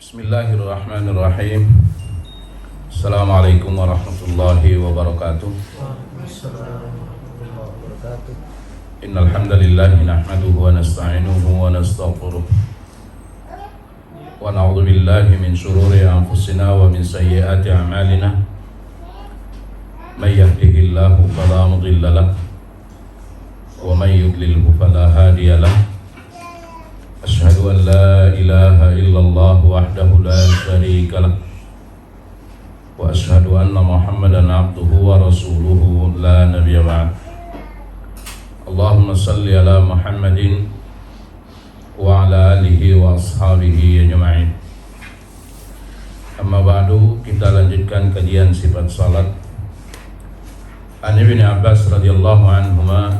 Bismillahirrahmanirrahim. Assalamualaikum warahmatullahi wabarakatuh. Innal hamdalillah nahmaduhu wa nasta'inuhu wa nastaghfiruh. Wa na'udzu billahi min shururi anfusina wa min sayyiati a'malina. May yahdihillahu fala mudilla lahu wa may yudlilhu fala hadiya lahu. Asyhadu an la ilaha illallah wahdahu la syarika lah wa asyhadu anna Muhammadan abduhu wa rasuluhu la nabiyya ba'd. Allahumma salli ala Muhammadin wa ala alihi wa ashabihi ajma'in. Amma ba'du, kita lanjutkan kajian sifat salat. An Ibnu Abbas radhiyallahu anhuma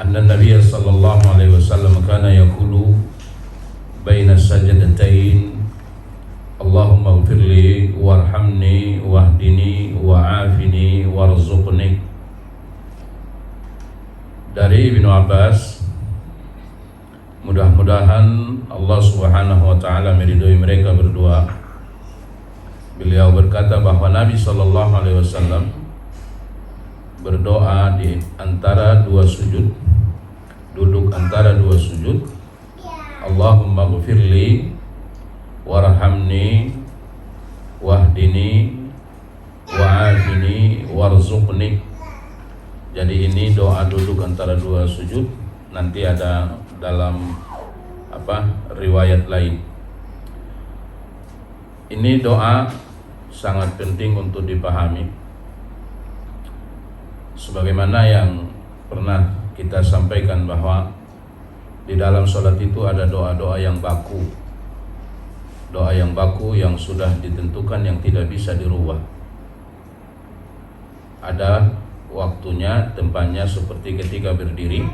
anna Nabiy sallallahu alaihi wasallam kana yaqulu baina sajdatain Allahumma ighfirli warhamni wahdini wa'afini warzuqni. Dari Ibnu Abbas, mudah-mudahan Allah Subhanahu wa taala meridhoi mereka berdua. Beliau berkata bahwa Nabi sallallahu alaihi wasallam berdoa di antara dua sujud, duduk antara dua sujud, Allahumma ghfirli warhamni wahdini wa'afini warzuqni. Jadi ini doa duduk antara dua sujud, nanti ada dalam riwayat lain. Ini doa sangat penting untuk dipahami. Sebagaimana yang pernah kita sampaikan bahwa di dalam sholat itu ada doa-doa yang baku. Doa yang baku yang sudah ditentukan, yang tidak bisa dirubah. Ada waktunya, tempatnya, seperti ketika berdiri,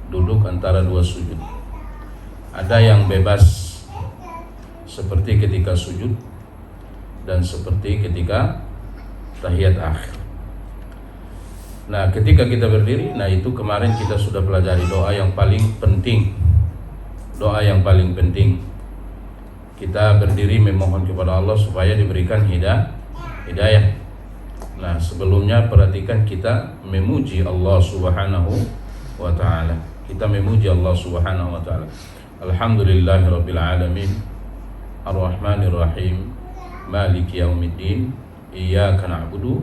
duduk antara dua sujud. Ada yang bebas, seperti ketika sujud, dan seperti ketika tahiyat akhir. Nah, ketika kita berdiri, itu kemarin kita sudah pelajari doa yang paling penting. Doa yang paling penting. Kita berdiri memohon kepada Allah supaya diberikan hidayah. Nah, sebelumnya perhatikan kita memuji Allah Subhanahu wa taala. Kita memuji Allah Subhanahu wa taala. Alhamdulillahirabbil alamin. Arrahmanir rahim. Maliki yaumiddin. Iyyaka na'budu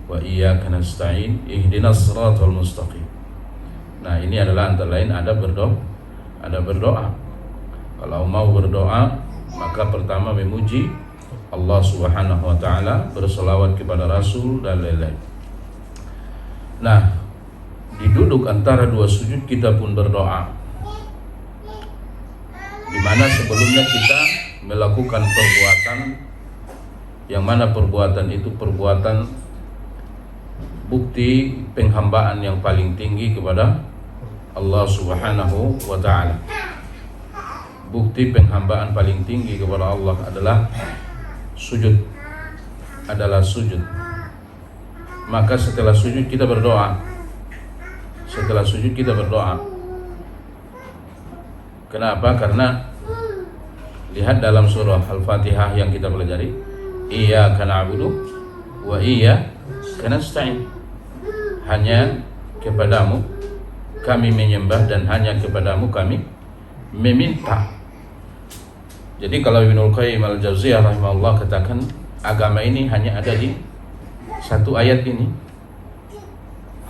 wa iyyaka nasta'in. Ihdinas siratal mustaqim. Nah, ini adalah antara lain ada berdoa. Kalau mau berdoa, maka pertama memuji Allah Subhanahu wa taala, berselawat kepada Rasul dan lain-lain. Nah, di duduk antara dua sujud kita pun berdoa. Di mana sebelumnya kita melakukan perbuatan yang mana perbuatan itu perbuatan bukti penghambaan yang paling tinggi kepada Allah Subhanahu wa ta'ala. Bukti penghambaan paling tinggi kepada Allah adalah sujud. Maka setelah sujud kita berdoa. Kenapa? Karena lihat dalam surah Al-Fatihah yang kita pelajari, Iyyaka na'budu wa iyyaka nasta'in. Hanya kepadamu kami menyembah dan hanya kepadamu kami meminta. Jadi kalau Ibnu Qayyim al-Jauziyah rahimahullah katakan, agama ini hanya ada di satu ayat ini.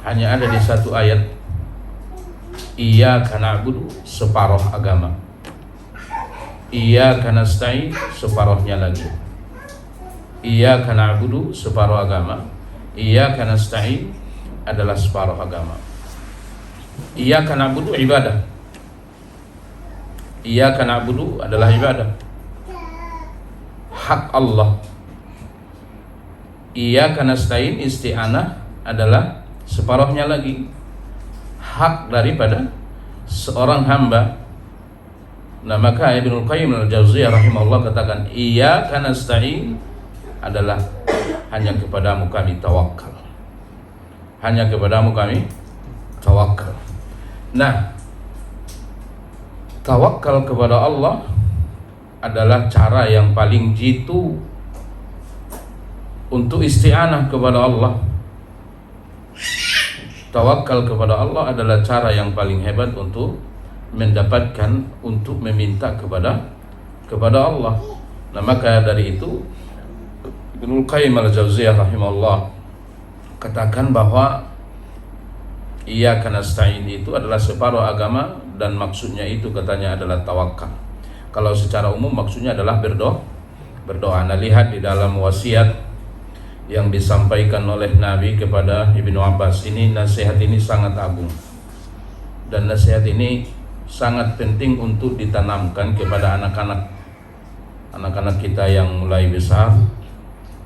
Hanya ada di satu ayat. Iyyaka na'budu, separuh agama. Iyyaka nasta'in, separuhnya lagi. Iyyaka na'budu, separuh agama. Iyyaka nasta'in adalah separuh agama. Iyyaka na'budu ibadah. Iyyaka na'budu adalah ibadah, hak Allah. Iyyaka nasta'in, isti'anah, adalah separuhnya lagi, hak daripada seorang hamba. Nah, maka Ibnu Qayyim al-Jauziyah rahimahullah katakan, Iyyaka nasta'in adalah hanya kepadamu kami tawakal. Hanya kepadamu kami tawakal. Nah, tawakal kepada Allah adalah cara yang paling jitu untuk isti'anah kepada Allah. Tawakal kepada Allah adalah cara yang paling hebat untuk mendapatkan, untuk meminta kepada Allah. Nah, maka dari itu Ibnul Qayyim al-Jauziyah rahimahullah katakan bahwa iyyaka nasta'in itu adalah separuh agama, dan maksudnya itu katanya adalah tawakal. Kalau secara umum maksudnya adalah berdoa. Nah, lihat di dalam wasiat yang disampaikan oleh Nabi kepada Ibnu Abbas ini, nasihat ini sangat agung, dan nasihat ini sangat penting untuk ditanamkan kepada anak-anak kita yang mulai besar.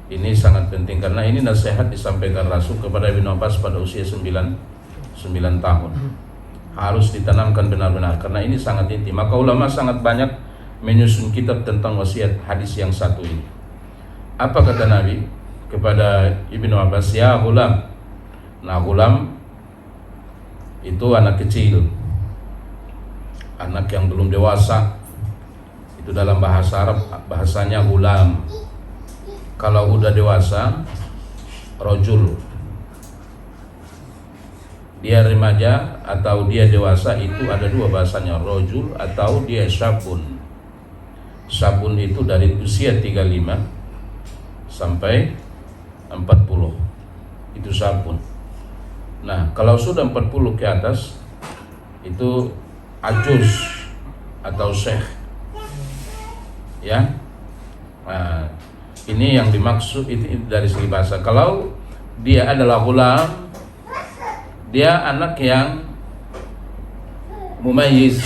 Ini sangat penting karena ini nasihat disampaikan Rasul kepada Ibnu Abbas pada usia 9 tahun. Harus ditanamkan benar-benar karena ini sangat intim. Maka ulama sangat banyak menyusun kitab tentang wasiat hadis yang satu ini. Apa kata Nabi kepada Ibnu Abbas? Ya ghulam. Nah, ghulam itu anak kecil, anak yang belum dewasa. Itu dalam bahasa Arab bahasanya ghulam. Kalau udah dewasa, rojul. Dia remaja atau dia dewasa itu ada dua bahasanya, rojul atau dia syabun. Syabun itu dari usia 35 sampai 40, itu sabun. Nah, kalau sudah 40 ke atas itu ajuz atau syekh, ya. Nah, ini yang dimaksud itu dari segi bahasa. Kalau dia adalah ghulam, dia anak yang mumayyiz,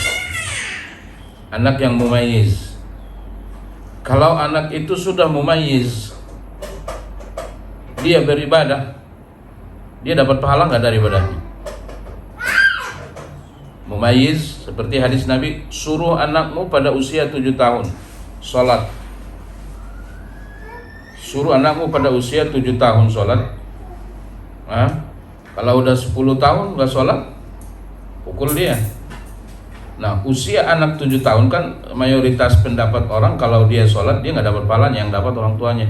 anak yang mumayyiz. Kalau anak itu sudah mumayyiz, dia beribadah, dia dapat pahala nggak dari ibadahnya? Mumayyiz, seperti hadis Nabi, suruh anakmu pada usia 7 tahun sholat. Suruh anakmu pada usia 7 tahun sholat. Kalau udah 10 tahun nggak sholat, pukul dia. Nah, usia anak 7 tahun kan mayoritas pendapat orang kalau dia sholat dia nggak dapat pahalanya, yang dapat orang tuanya.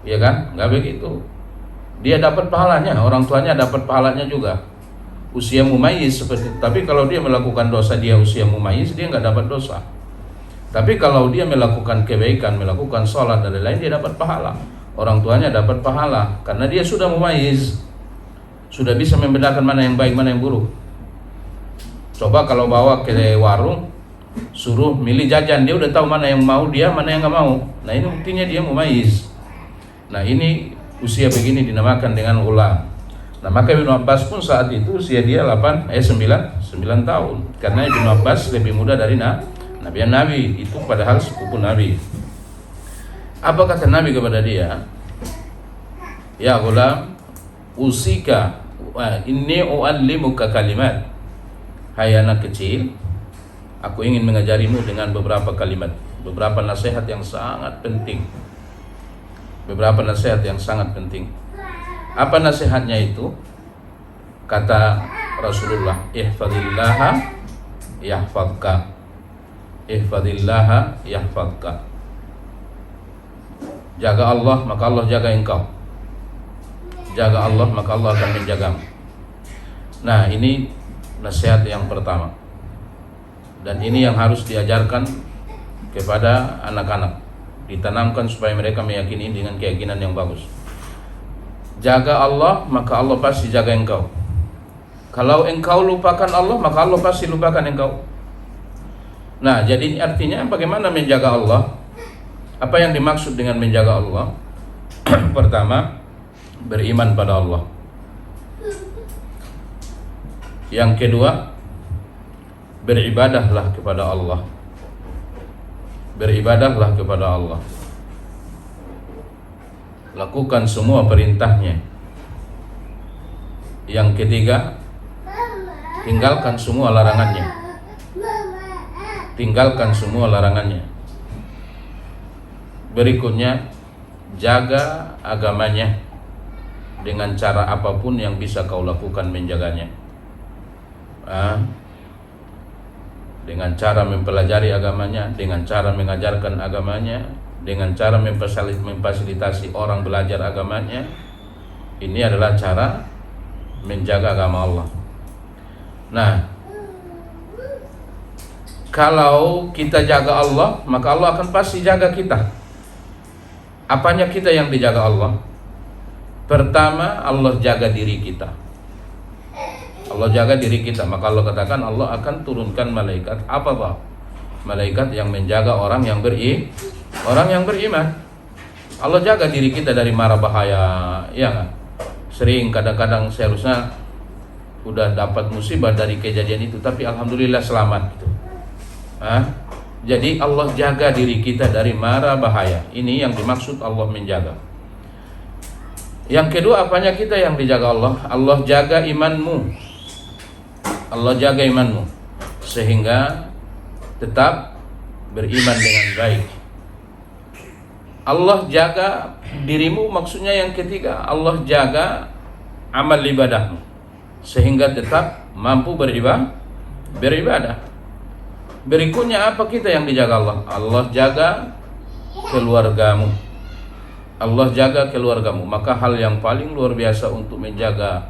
Iya kan? Nggak begitu. Dia dapat pahalanya, orang tuanya dapat pahalanya juga. Usia mumayyiz seperti itu. Tapi kalau dia melakukan dosa, dia usia mumayyiz, dia nggak dapat dosa. Tapi kalau dia melakukan kebaikan, melakukan sholat dan lain-lain, dia dapat pahala. Orang tuanya dapat pahala karena dia sudah mumayyiz, sudah bisa membedakan mana yang baik, mana yang buruk. Coba kalau bawa ke warung, suruh milih jajan, dia udah tahu mana yang mau dia, mana yang nggak mau. Nah, ini buktinya dia mumayyiz. Nah, ini usia begini dinamakan dengan ghulam. Nah, maka Ibnu Abbas pun saat itu usia dia 9 tahun. Karena Ibnu Abbas lebih muda dari Nabi itu, padahal sepupu Nabi. Apa kata Nabi kepada dia? Ya ghulam, usika inni uallimuka kalimat. Hai anak kecil, aku ingin mengajarimu dengan beberapa kalimat, beberapa nasihat yang sangat penting. Beberapa nasihat yang sangat penting. Apa nasihatnya itu? Kata Rasulullah, ihfadillaha yahfadka. Ihfadillaha yahfadka. Jaga Allah, maka Allah jaga engkau. Jaga Allah, maka Allah akan menjagamu. Nah, ini nasihat yang pertama. Dan ini yang harus diajarkan kepada anak-anak, ditanamkan supaya mereka meyakini dengan keyakinan yang bagus. Jaga Allah, maka Allah pasti jaga engkau. Kalau engkau lupakan Allah, maka Allah pasti lupakan engkau. Nah, jadi artinya bagaimana menjaga Allah? Apa yang dimaksud dengan menjaga Allah? Pertama, beriman pada Allah. Yang kedua, beribadahlah kepada Allah. Beribadahlah kepada Allah. Lakukan semua perintahnya. Yang ketiga, tinggalkan semua larangannya. Tinggalkan semua larangannya. Berikutnya, jaga agamanya dengan cara apapun yang bisa kau lakukan menjaganya. dengan cara mempelajari agamanya, dengan cara mengajarkan agamanya, dengan cara memfasilitasi orang belajar agamanya. Ini adalah cara menjaga agama Allah. Nah, kalau kita jaga Allah, maka Allah akan pasti jaga kita. Apanya kita yang dijaga Allah? Pertama, Allah jaga diri kita. Allah jaga diri kita, maka Allah katakan Allah akan turunkan malaikat. Apa Pak? Malaikat yang menjaga orang yang beriman. Allah jaga diri kita dari mara bahaya, ya kan? Sering kadang-kadang seharusnya udah dapat musibah dari kejadian itu, tapi alhamdulillah selamat gitu. Jadi Allah jaga diri kita dari mara bahaya. Ini yang dimaksud Allah menjaga. Yang kedua, apanya kita yang dijaga Allah? Allah jaga imanmu. Allah jaga imanmu sehingga tetap beriman dengan baik. Allah jaga dirimu, maksudnya yang ketiga, Allah jaga amal ibadahmu sehingga tetap mampu beribadah. Berikutnya apa kita yang dijaga Allah? Allah jaga keluargamu. Allah jaga keluargamu. Maka hal yang paling luar biasa untuk menjaga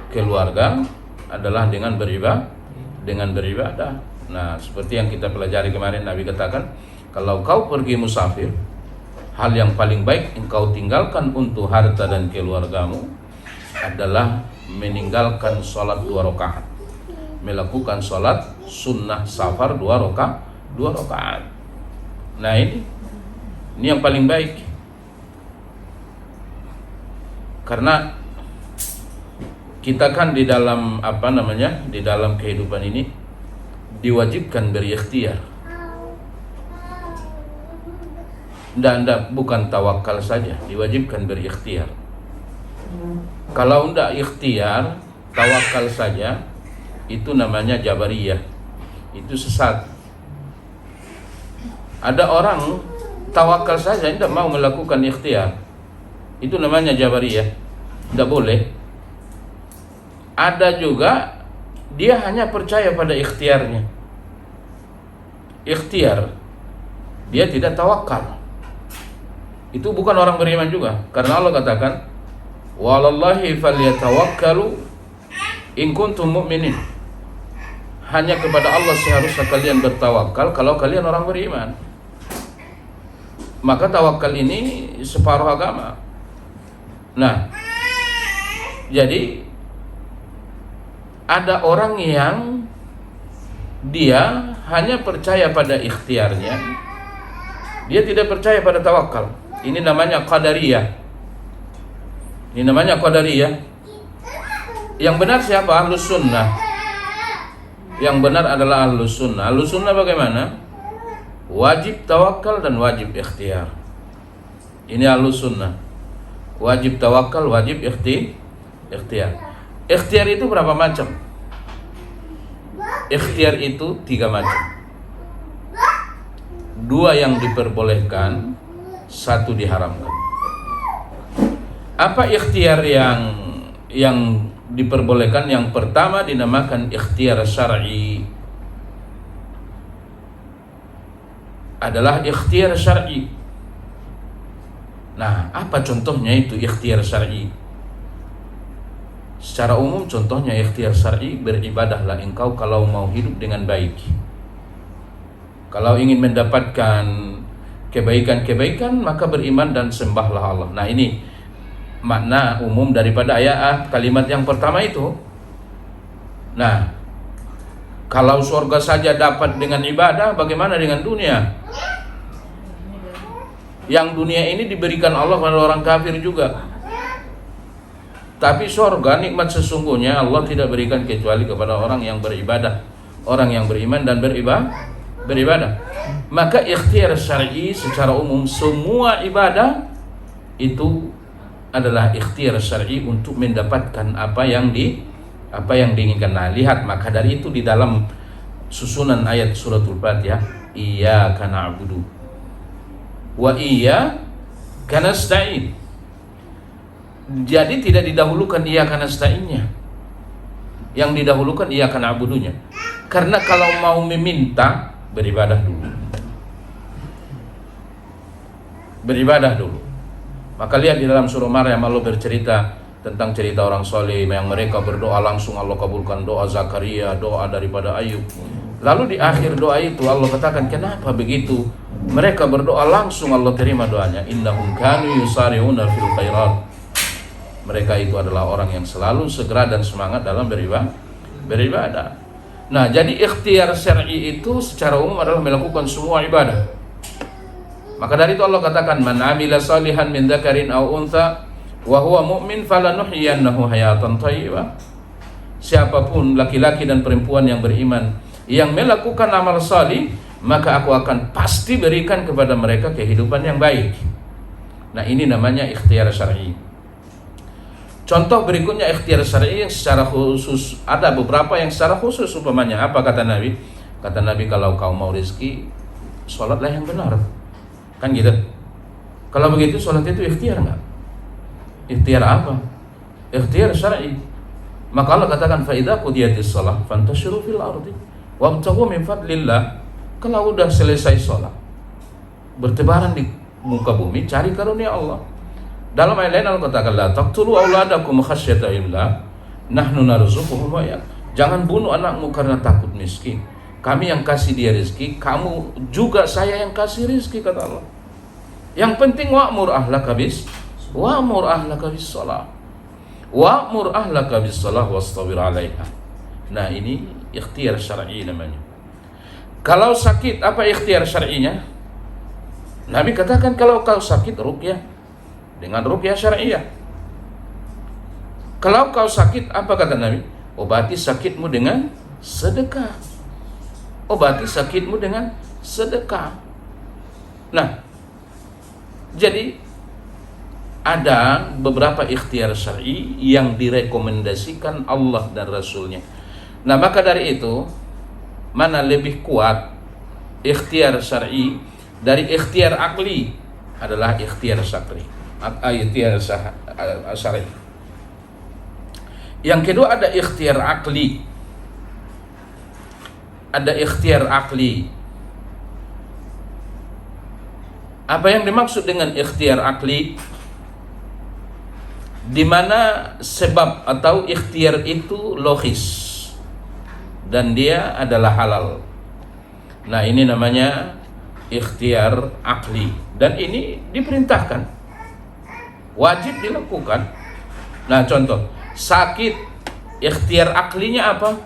keluarga adalah dengan beribadah. Nah, seperti yang kita pelajari kemarin, Nabi katakan, kalau kau pergi musafir, hal yang paling baik engkau tinggalkan untuk harta dan keluargamu adalah meninggalkan sholat 2 rakaat, melakukan sholat sunnah safar 2 rakaat. Nah, ini yang paling baik, karena kita kan di dalam di dalam kehidupan ini diwajibkan berikhtiar. Bukan tawakal saja, diwajibkan berikhtiar. Kalau ndak ikhtiar, tawakal saja, itu namanya jabariyah. Itu sesat. Ada orang tawakal saja, tidak mau melakukan ikhtiar. Itu namanya jabariyah. Tidak boleh. Ada juga dia hanya percaya pada ikhtiarnya. Ikhtiar, dia tidak tawakal. Itu bukan orang beriman juga. Karena Allah katakan, "Walallahi falyatawakkalu in kuntum mu'minin." Hanya kepada Allah seharusnya kalian bertawakal kalau kalian orang beriman. Maka tawakal ini separuh agama. Nah, jadi ada orang yang dia hanya percaya pada ikhtiarnya, dia tidak percaya pada tawakal. Ini namanya qadariyah. Yang benar siapa? Ahlus sunnah. Yang benar adalah ahlus sunnah. Ahlus sunnah bagaimana? Wajib tawakal dan wajib ikhtiar. Ini ahlus sunnah. Wajib tawakal, wajib ikhtiar. Ikhtiar itu berapa macam? Ikhtiar itu 3 macam. 2 yang diperbolehkan, 1 diharamkan. Apa ikhtiar yang diperbolehkan? Yang pertama dinamakan ikhtiar syar'i. Adalah ikhtiar syar'i. Nah, apa contohnya itu ikhtiar syar'i? Secara umum contohnya ikhtiar syar'i, beribadahlah engkau kalau mau hidup dengan baik. Kalau ingin mendapatkan kebaikan-kebaikan, maka beriman dan sembahlah Allah. Nah, ini makna umum daripada ayat kalimat yang pertama itu. Nah, kalau surga saja dapat dengan ibadah, bagaimana dengan dunia? Yang dunia ini diberikan Allah kepada orang kafir juga. Tapi surga, nikmat sesungguhnya Allah tidak berikan kecuali kepada orang yang beribadah, orang yang beriman dan beribadah. Maka ikhtiar syar'i secara umum, semua ibadah itu adalah ikhtiar syar'i untuk mendapatkan apa yang diinginkan. Nah, lihat, maka dari itu di dalam susunan ayat suratul Fatihah, iyyaka na'budu wa iyyaka nasta'in. Jadi tidak didahulukan iyyaka nasta'innya. Yang didahulukan iyyaka na'budunya. Karena kalau mau meminta, beribadah dulu. Beribadah dulu. Maka lihat di dalam surah Maryam Allah bercerita tentang cerita orang soleh yang mereka berdoa langsung Allah kabulkan doa Zakaria, doa daripada Ayub. Lalu di akhir doa itu Allah katakan, kenapa begitu? Mereka berdoa langsung Allah terima doanya. Innahum kanu yusari'una fil khairat. Mereka itu adalah orang yang selalu segera dan semangat dalam beribadah. Nah, jadi ikhtiar syar'i itu secara umum adalah melakukan semua ibadah. Maka dari itu Allah katakan, man amila salihan min dzakarin aw untha wa huwa mu'min falanuhyiyannahu hayatan thayyibah. Siapapun laki-laki dan perempuan yang beriman yang melakukan amal salih, maka aku akan pasti berikan kepada mereka kehidupan yang baik. Nah, ini namanya ikhtiar syar'i. Contoh berikutnya ikhtiar syar'i yang secara khusus, ada beberapa yang secara khusus. Umpamanya apa kata Nabi? Kata Nabi, kalau kau mau rezeki, sholatlah yang benar. Kan gitu. Kalau begitu sholat itu ikhtiar enggak? Ikhtiar apa? Ikhtiar syar'i. Maka Allah katakan, fa idza qudiyatis shalah fantashiru fil ardi wabtaghu min fadlillah. Kalau udah selesai sholat, bertebaran di muka bumi, cari karunia Allah. Dalam ayat lain Allah katakan, la taqtulu auladakum khasyata imlaq nahnu narzuquhum wa iyyakum. Jangan bunuh anakmu karena takut miskin. Kami yang kasih dia rezeki, kamu juga saya yang kasih rezeki, kata Allah. Yang penting wa'mur ahlaka bis shalah. Wa'mur ahlaka bis shalah wastabir 'alaiha. Nah, ini ikhtiar syar'i namanya. Kalau sakit, apa ikhtiar syar'inya? Nabi katakan, kalau kau sakit, ruqyah dengan ruqyah syar'iyah. Kalau kau sakit, apa kata Nabi? Obati sakitmu dengan sedekah. Obati sakitmu dengan sedekah. Nah, jadi ada beberapa ikhtiar syar'i yang direkomendasikan Allah dan Rasulnya. Nah, maka dari itu, mana lebih kuat ikhtiar syar'i dari ikhtiar akli? Adalah ikhtiar syar'i. Syar'i. Yang kedua ada ikhtiar akli. Ada ikhtiar akli. Apa yang dimaksud dengan ikhtiar akli? Di mana sebab atau ikhtiar itu logis dan dia adalah halal. Nah, ini namanya ikhtiar akli, dan ini diperintahkan, wajib dilakukan. Nah, contoh sakit, ikhtiar aklinya apa?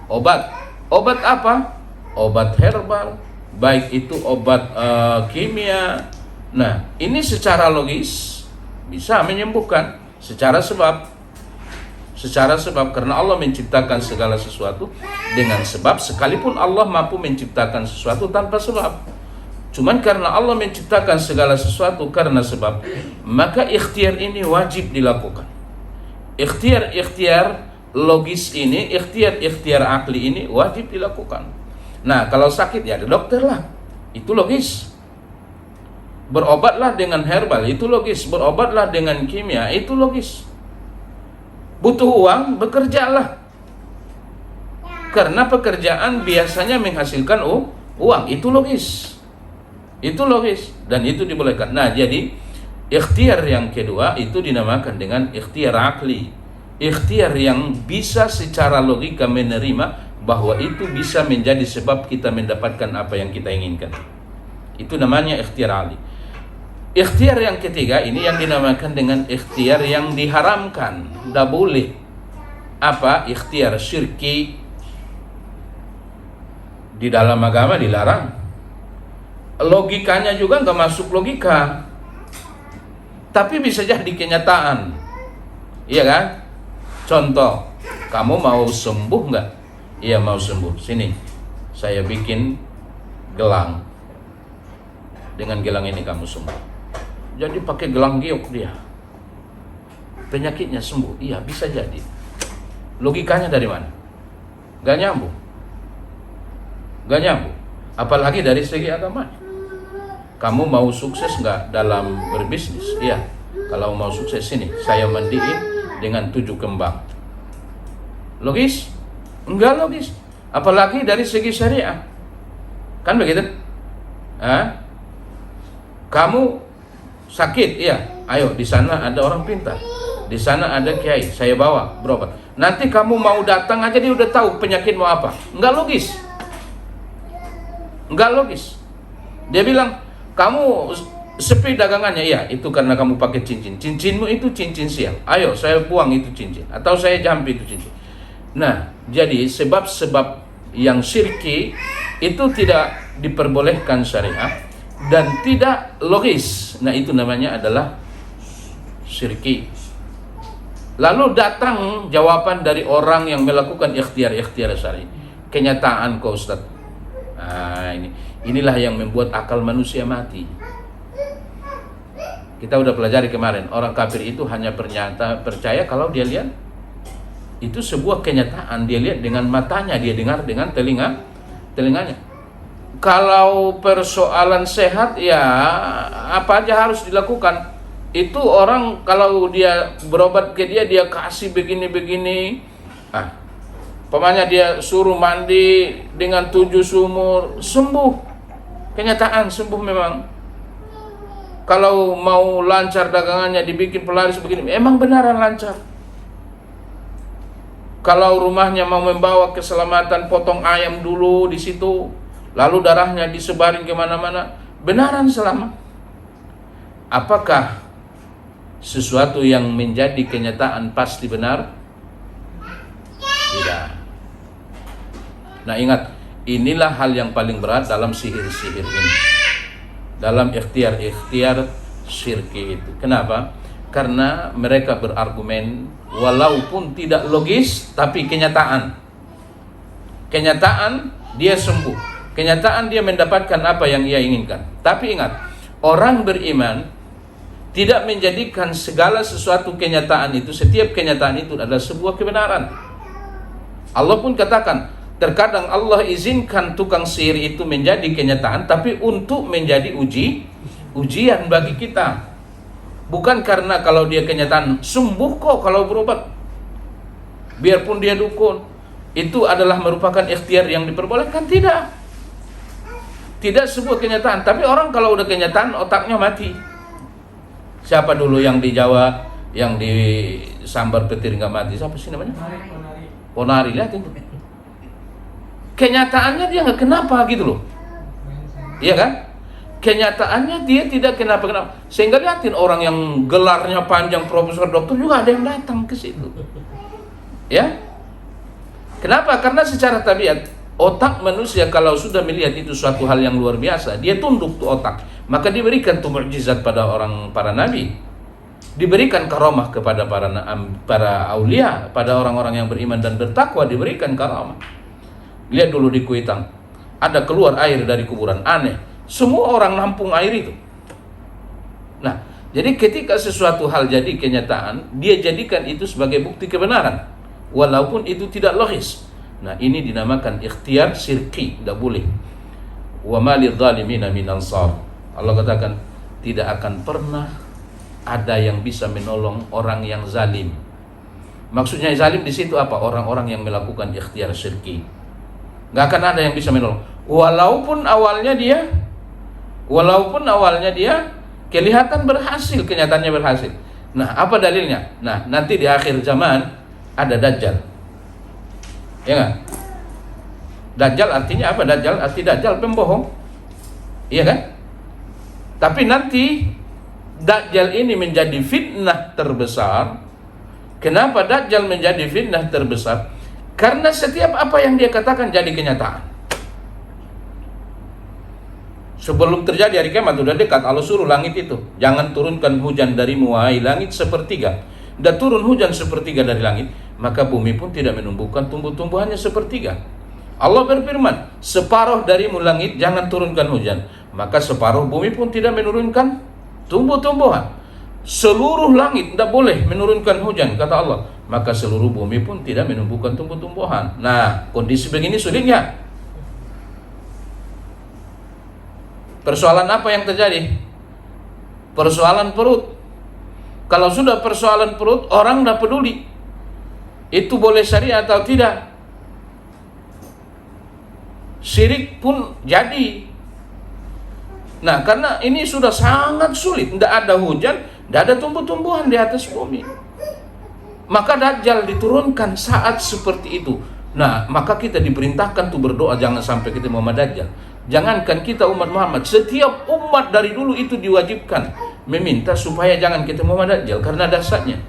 Obat. Obat apa? Obat herbal, baik itu obat kimia. Nah, ini secara logis bisa menyembuhkan secara sebab karena Allah menciptakan segala sesuatu dengan sebab, sekalipun Allah mampu menciptakan sesuatu tanpa sebab. Cuman karena Allah menciptakan segala sesuatu karena sebab, maka ikhtiar ini wajib dilakukan. Ikhtiar logis ini, ikhtiar akli ini wajib dilakukan. Nah, kalau sakit ya ke dokter lah, itu logis. Berobatlah dengan herbal, itu logis. Berobatlah dengan kimia, itu logis. Butuh uang, bekerjalah. Karena pekerjaan biasanya menghasilkan uang, itu logis. Itu logis dan itu dibolehkan. Nah, jadi ikhtiar yang kedua itu dinamakan dengan ikhtiar akli. Ikhtiar yang bisa secara logika menerima bahwa itu bisa menjadi sebab kita mendapatkan apa yang kita inginkan. Itu namanya ikhtiar akli. Ikhtiar yang ketiga ini yang dinamakan dengan ikhtiar yang diharamkan, tidak boleh. Apa? Ikhtiar syirki. Di dalam agama dilarang. Logikanya juga nggak masuk logika, tapi bisa jadi kenyataan, iya kan? Contoh, kamu mau sembuh nggak? Iya, mau sembuh. Sini, saya bikin gelang. Dengan gelang ini kamu sembuh. Jadi pakai gelang giok dia, penyakitnya sembuh. Iya, bisa jadi. Logikanya dari mana? Gak nyambung. Apalagi dari segi agama. Kamu mau sukses nggak dalam berbisnis? Iya. Kalau mau sukses, sini saya mandiin dengan 7 kembang. Logis? Enggak logis. Apalagi dari segi syariah. Kan begitu? Kamu sakit, iya. Ayo, di sana ada orang pintar. Di sana ada kiai, saya bawa berobat. Nanti kamu mau datang aja dia udah tahu penyakitmu apa. Enggak logis. Enggak logis. Dia bilang, kamu sepi dagangannya, iya. Itu karena kamu pakai cincin. Cincinmu itu cincin sial. Ayo, saya buang itu cincin. Atau saya jampi itu cincin. Nah, jadi sebab-sebab yang syirki itu tidak diperbolehkan syariah dan tidak logis. Nah, itu namanya adalah syirki. Lalu datang jawaban dari orang yang melakukan ikhtiar syar'i. Kenyataan kok Ustaz. Nah, inilah yang membuat akal manusia mati. Kita udah pelajari kemarin, orang kafir itu hanya percaya kalau dia lihat. Itu sebuah kenyataan, dia lihat dengan matanya, dia dengar dengan telinganya. Kalau persoalan sehat, ya apa aja harus dilakukan. Itu orang kalau dia berobat ke dia kasih begini-begini. Pemanya dia suruh mandi dengan 7 sumur, sembuh. Kenyataan sembuh memang. Kalau mau lancar dagangannya dibikin pelaris begini, emang benaran lancar. Kalau rumahnya mau membawa keselamatan, potong ayam dulu di situ, lalu darahnya disebarin kemana-mana, benaran selamat. Apakah sesuatu yang menjadi kenyataan pasti benar? Tidak. Nah, ingat, inilah hal yang paling berat dalam sihir-sihir ini, dalam ikhtiar syirki itu. Kenapa? Karena mereka berargumen walaupun tidak logis, tapi kenyataan dia sembuh, kenyataan dia mendapatkan apa yang ia inginkan. Tapi ingat, orang beriman tidak menjadikan segala sesuatu kenyataan itu, setiap kenyataan itu adalah sebuah kebenaran. Allah pun katakan, terkadang Allah izinkan tukang sihir itu menjadi kenyataan, tapi untuk menjadi ujian bagi kita. Bukan karena kalau dia kenyataan sembuh kok kalau berobat, biarpun dia dukun, itu adalah merupakan ikhtiar yang diperbolehkan. Tidak sebuah kenyataan. Tapi orang kalau udah kenyataan, otaknya mati. Siapa dulu yang di Jawa yang di sambar petir nggak mati? Siapa sih namanya? Ponari. Lihat itu. Kenyataannya dia nggak kenapa gitu loh. Iya kan? Kenyataannya dia tidak kenapa. Sehingga lihatin orang yang gelarnya panjang, profesor, dokter juga ada yang datang ke situ. Ya? Kenapa? Karena secara tabiat otak manusia kalau sudah melihat itu suatu hal yang luar biasa, dia tunduk tuh otak. Maka diberikan tuh mukjizat pada para nabi, diberikan karamah kepada para aulia, pada orang-orang yang beriman dan bertakwa diberikan karamah. Lihat dulu di Kuitang, ada keluar air dari kuburan, aneh. Semua orang nampung air itu. Nah, jadi ketika sesuatu hal jadi kenyataan, dia jadikan itu sebagai bukti kebenaran, walaupun itu tidak logis. Nah, ini dinamakan ikhtiar syirki, tidak boleh. Wa ma lidzalimina min ansar. Allah katakan tidak akan pernah ada yang bisa menolong orang yang zalim. Maksudnya zalim di situ apa? Orang-orang yang melakukan ikhtiar syirki. Nggak akan ada yang bisa menolong. Walaupun awalnya dia kelihatan berhasil, kenyataannya berhasil. Nah, apa dalilnya? Nah, nanti di akhir zaman ada Dajjal. Ya nggak? Dajjal artinya apa? Dajjal pembohong. Iya kan? Tapi nanti Dajjal ini menjadi fitnah terbesar. Kenapa Dajjal menjadi fitnah terbesar? Karena setiap apa yang dia katakan jadi kenyataan. Sebelum terjadi hari kiamat sudah dekat, Allah suruh langit itu, jangan turunkan hujan darimu wahai langit sepertiga. Dan turun hujan sepertiga dari langit, maka bumi pun tidak menumbuhkan tumbuh-tumbuhannya sepertiga. Allah berfirman, separuh darimu langit jangan turunkan hujan, maka separuh bumi pun tidak menurunkan tumbuh-tumbuhan. Seluruh langit tidak boleh menurunkan hujan, kata Allah, maka seluruh bumi pun tidak menumbuhkan tumbuh-tumbuhan. Nah, kondisi begini sulitnya. Persoalan apa yang terjadi? Persoalan perut. Kalau sudah persoalan perut, orang tidak peduli. itu boleh syariat atau tidak? Syirik pun jadi. Nah, karena ini sudah sangat sulit, tidak ada hujan, tidak ada tumbuh-tumbuhan di atas bumi. Maka Dajjal diturunkan saat seperti itu. Nah, maka kita diperintahkan tuh berdoa jangan sampai kita Muhammad Dajjal. Jangankan kita umat Muhammad, setiap umat dari dulu itu diwajibkan meminta supaya jangan kita Muhammad Dajjal karena dasarnya.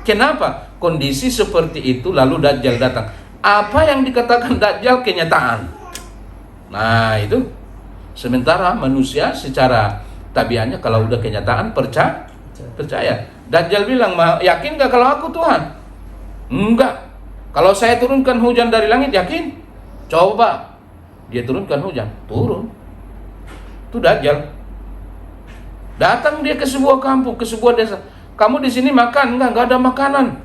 Kenapa? Kondisi seperti itu lalu Dajjal datang. Apa yang dikatakan Dajjal kenyataan. Nah, itu. Sementara manusia secara tabiatnya kalau udah kenyataan percaya. Dajjal bilang, yakin gak kalau aku Tuhan? Enggak. Kalau saya turunkan hujan dari langit, yakin? Coba. Dia turunkan hujan, turun. Itu Dajjal. Datang dia ke sebuah kampung, ke sebuah desa. Kamu di sini makan? Enggak ada makanan.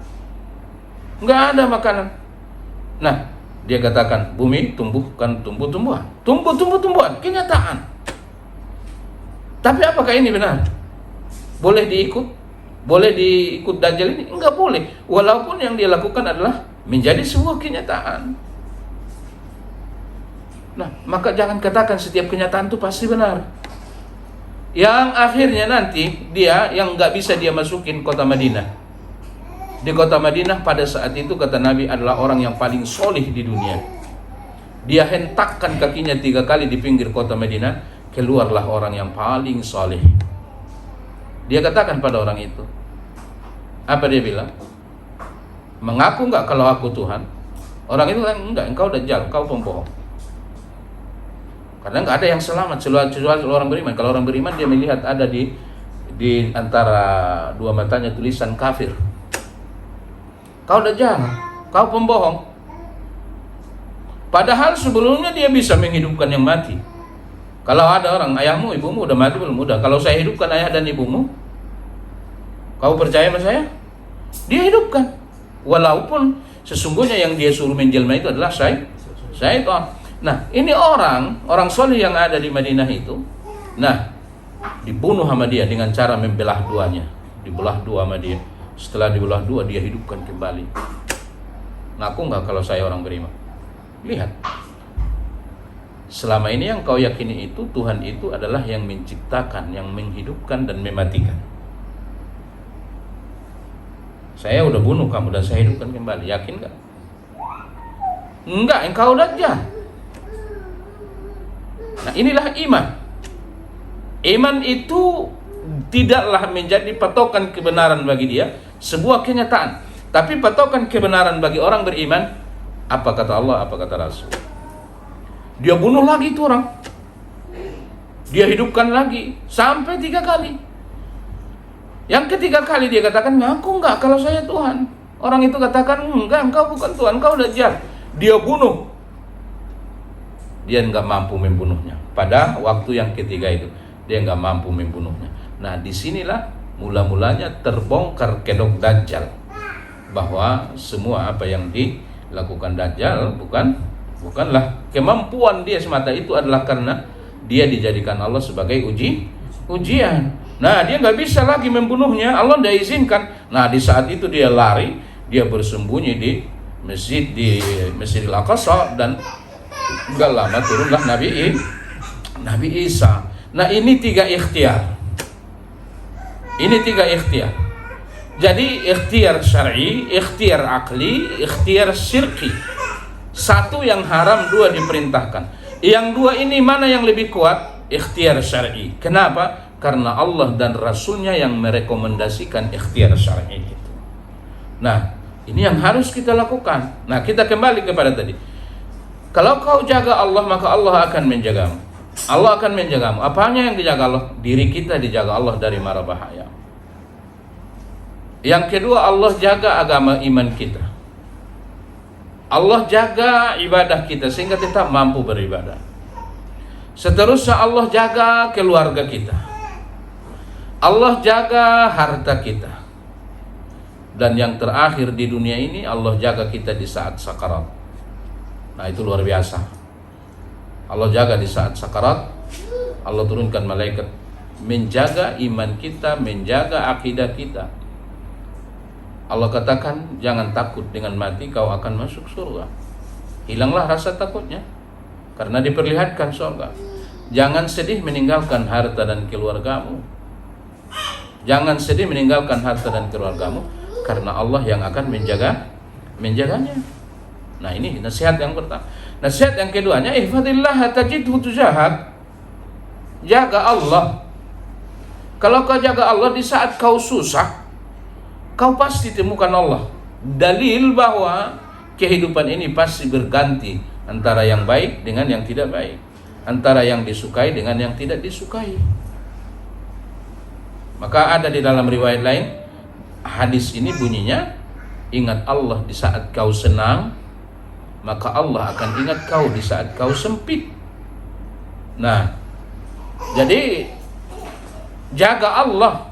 Enggak ada makanan. Nah, dia katakan, bumi tumbuhkan tumbuh-tumbuhan. Tumbuh-tumbuhan, kenyataan. Tapi apakah ini benar? Boleh diikut? Boleh diikut Dajjal ini? Enggak boleh. Walaupun yang dia lakukan adalah menjadi sebuah kenyataan. Nah, maka jangan katakan setiap kenyataan itu pasti benar. Yang akhirnya nanti dia yang nggak bisa dia masukin kota Madinah. Di kota Madinah pada saat itu kata Nabi adalah orang yang paling solih di dunia. Dia hentakkan kakinya 3 kali di pinggir kota Madinah, keluarlah orang yang paling solih. Dia katakan pada orang itu, apa dia bilang? Mengaku nggak kalau aku Tuhan? Orang itu kan enggak, engkau Dajjal, engkau pembohong. Karena nggak ada yang selamat kecuali orang beriman. Kalau orang beriman dia melihat ada di antara dua matanya tulisan kafir. Kau Dajjal, kau pembohong. Padahal sebelumnya dia bisa menghidupkan yang mati. Kalau ada orang, ayahmu, ibumu udah mati belum? Udah. Kalau saya hidupkan ayah dan ibumu, kau percaya sama saya? Dia hidupkan. Walaupun sesungguhnya yang dia suruh menjelma itu adalah syaitan. Nah, ini orang soleh yang ada di Madinah itu. Nah, dibunuh sama dia dengan cara membelah duanya. Dibelah dua sama dia. Setelah dibelah dua, dia hidupkan kembali. Ngaku nggak kalau saya orang beriman? Lihat. Selama ini yang kau yakini itu, Tuhan itu adalah yang menciptakan, yang menghidupkan dan mematikan. Saya udah bunuh kamu dan saya hidupkan kembali. Yakin nggak? Enggak, engkau Dajjal. Nah, inilah iman. Iman itu tidaklah menjadi patokan kebenaran bagi dia, sebuah kenyataan. Tapi patokan kebenaran bagi orang beriman, apa kata Allah, apa kata Rasul. Dia bunuh lagi itu orang. Dia hidupkan lagi sampai 3 kali. Yang ketiga kali dia katakan, ngaku enggak kalau saya Tuhan. Orang itu katakan, enggak, engkau bukan Tuhan, engkau Dajjal. Dia bunuh. Dia enggak mampu membunuhnya. Pada waktu yang ketiga itu, dia enggak mampu membunuhnya. Nah, disinilah mula-mulanya terbongkar kedok Dajjal. Bahwa semua apa yang dilakukan Dajjal bukanlah kemampuan dia semata, itu adalah karena dia dijadikan Allah sebagai ujian. Nah, dia nggak bisa lagi membunuhnya, Allah tidak izinkan. Nah, di saat itu dia lari, dia bersembunyi di Masjidil Aqsa, dan nggak lama turunlah Nabi Isa. Nah, ini 3 ikhtiar. Jadi ikhtiar syar'i, ikhtiar akli, ikhtiar syirki. 1 yang haram, 2 diperintahkan. Yang 2 ini mana yang lebih kuat? Ikhtiar syar'i. Kenapa? Karena Allah dan Rasulnya yang merekomendasikan ikhtiar syar'i itu. Nah, ini yang harus kita lakukan. Nah, kita kembali kepada tadi. Kalau kau jaga Allah, maka Allah akan menjagamu. Allah akan menjagamu. Apanya yang dijaga Allah? Diri kita dijaga Allah dari mara bahaya. Yang kedua, Allah jaga agama iman kita. Allah jaga ibadah kita sehingga kita mampu beribadah. Seterusnya Allah jaga keluarga kita. Allah jaga harta kita. Dan yang terakhir di dunia ini, Allah jaga kita di saat sakarat. Nah, itu luar biasa. Allah jaga di saat sakarat. Allah turunkan malaikat menjaga iman kita, menjaga akidah kita. Allah katakan, jangan takut dengan mati, kau akan masuk surga. Hilanglah rasa takutnya karena diperlihatkan surga. Jangan sedih meninggalkan harta dan keluargamu. Jangan sedih meninggalkan harta dan keluargamu, karena Allah yang akan menjaganya. Nah, ini nasihat yang pertama. Nasihat yang keduanya, ihfadillah tajidhu tujahak. Jaga Allah. Kalau kau jaga Allah di saat kau susah, kau pasti temukan Allah. Dalil bahwa kehidupan ini pasti berganti antara yang baik dengan yang tidak baik, antara yang disukai dengan yang tidak disukai. Maka ada di dalam riwayat lain, hadis ini bunyinya, ingat Allah di saat kau senang, maka Allah akan ingat kau di saat kau sempit. Nah, jadi jaga Allah,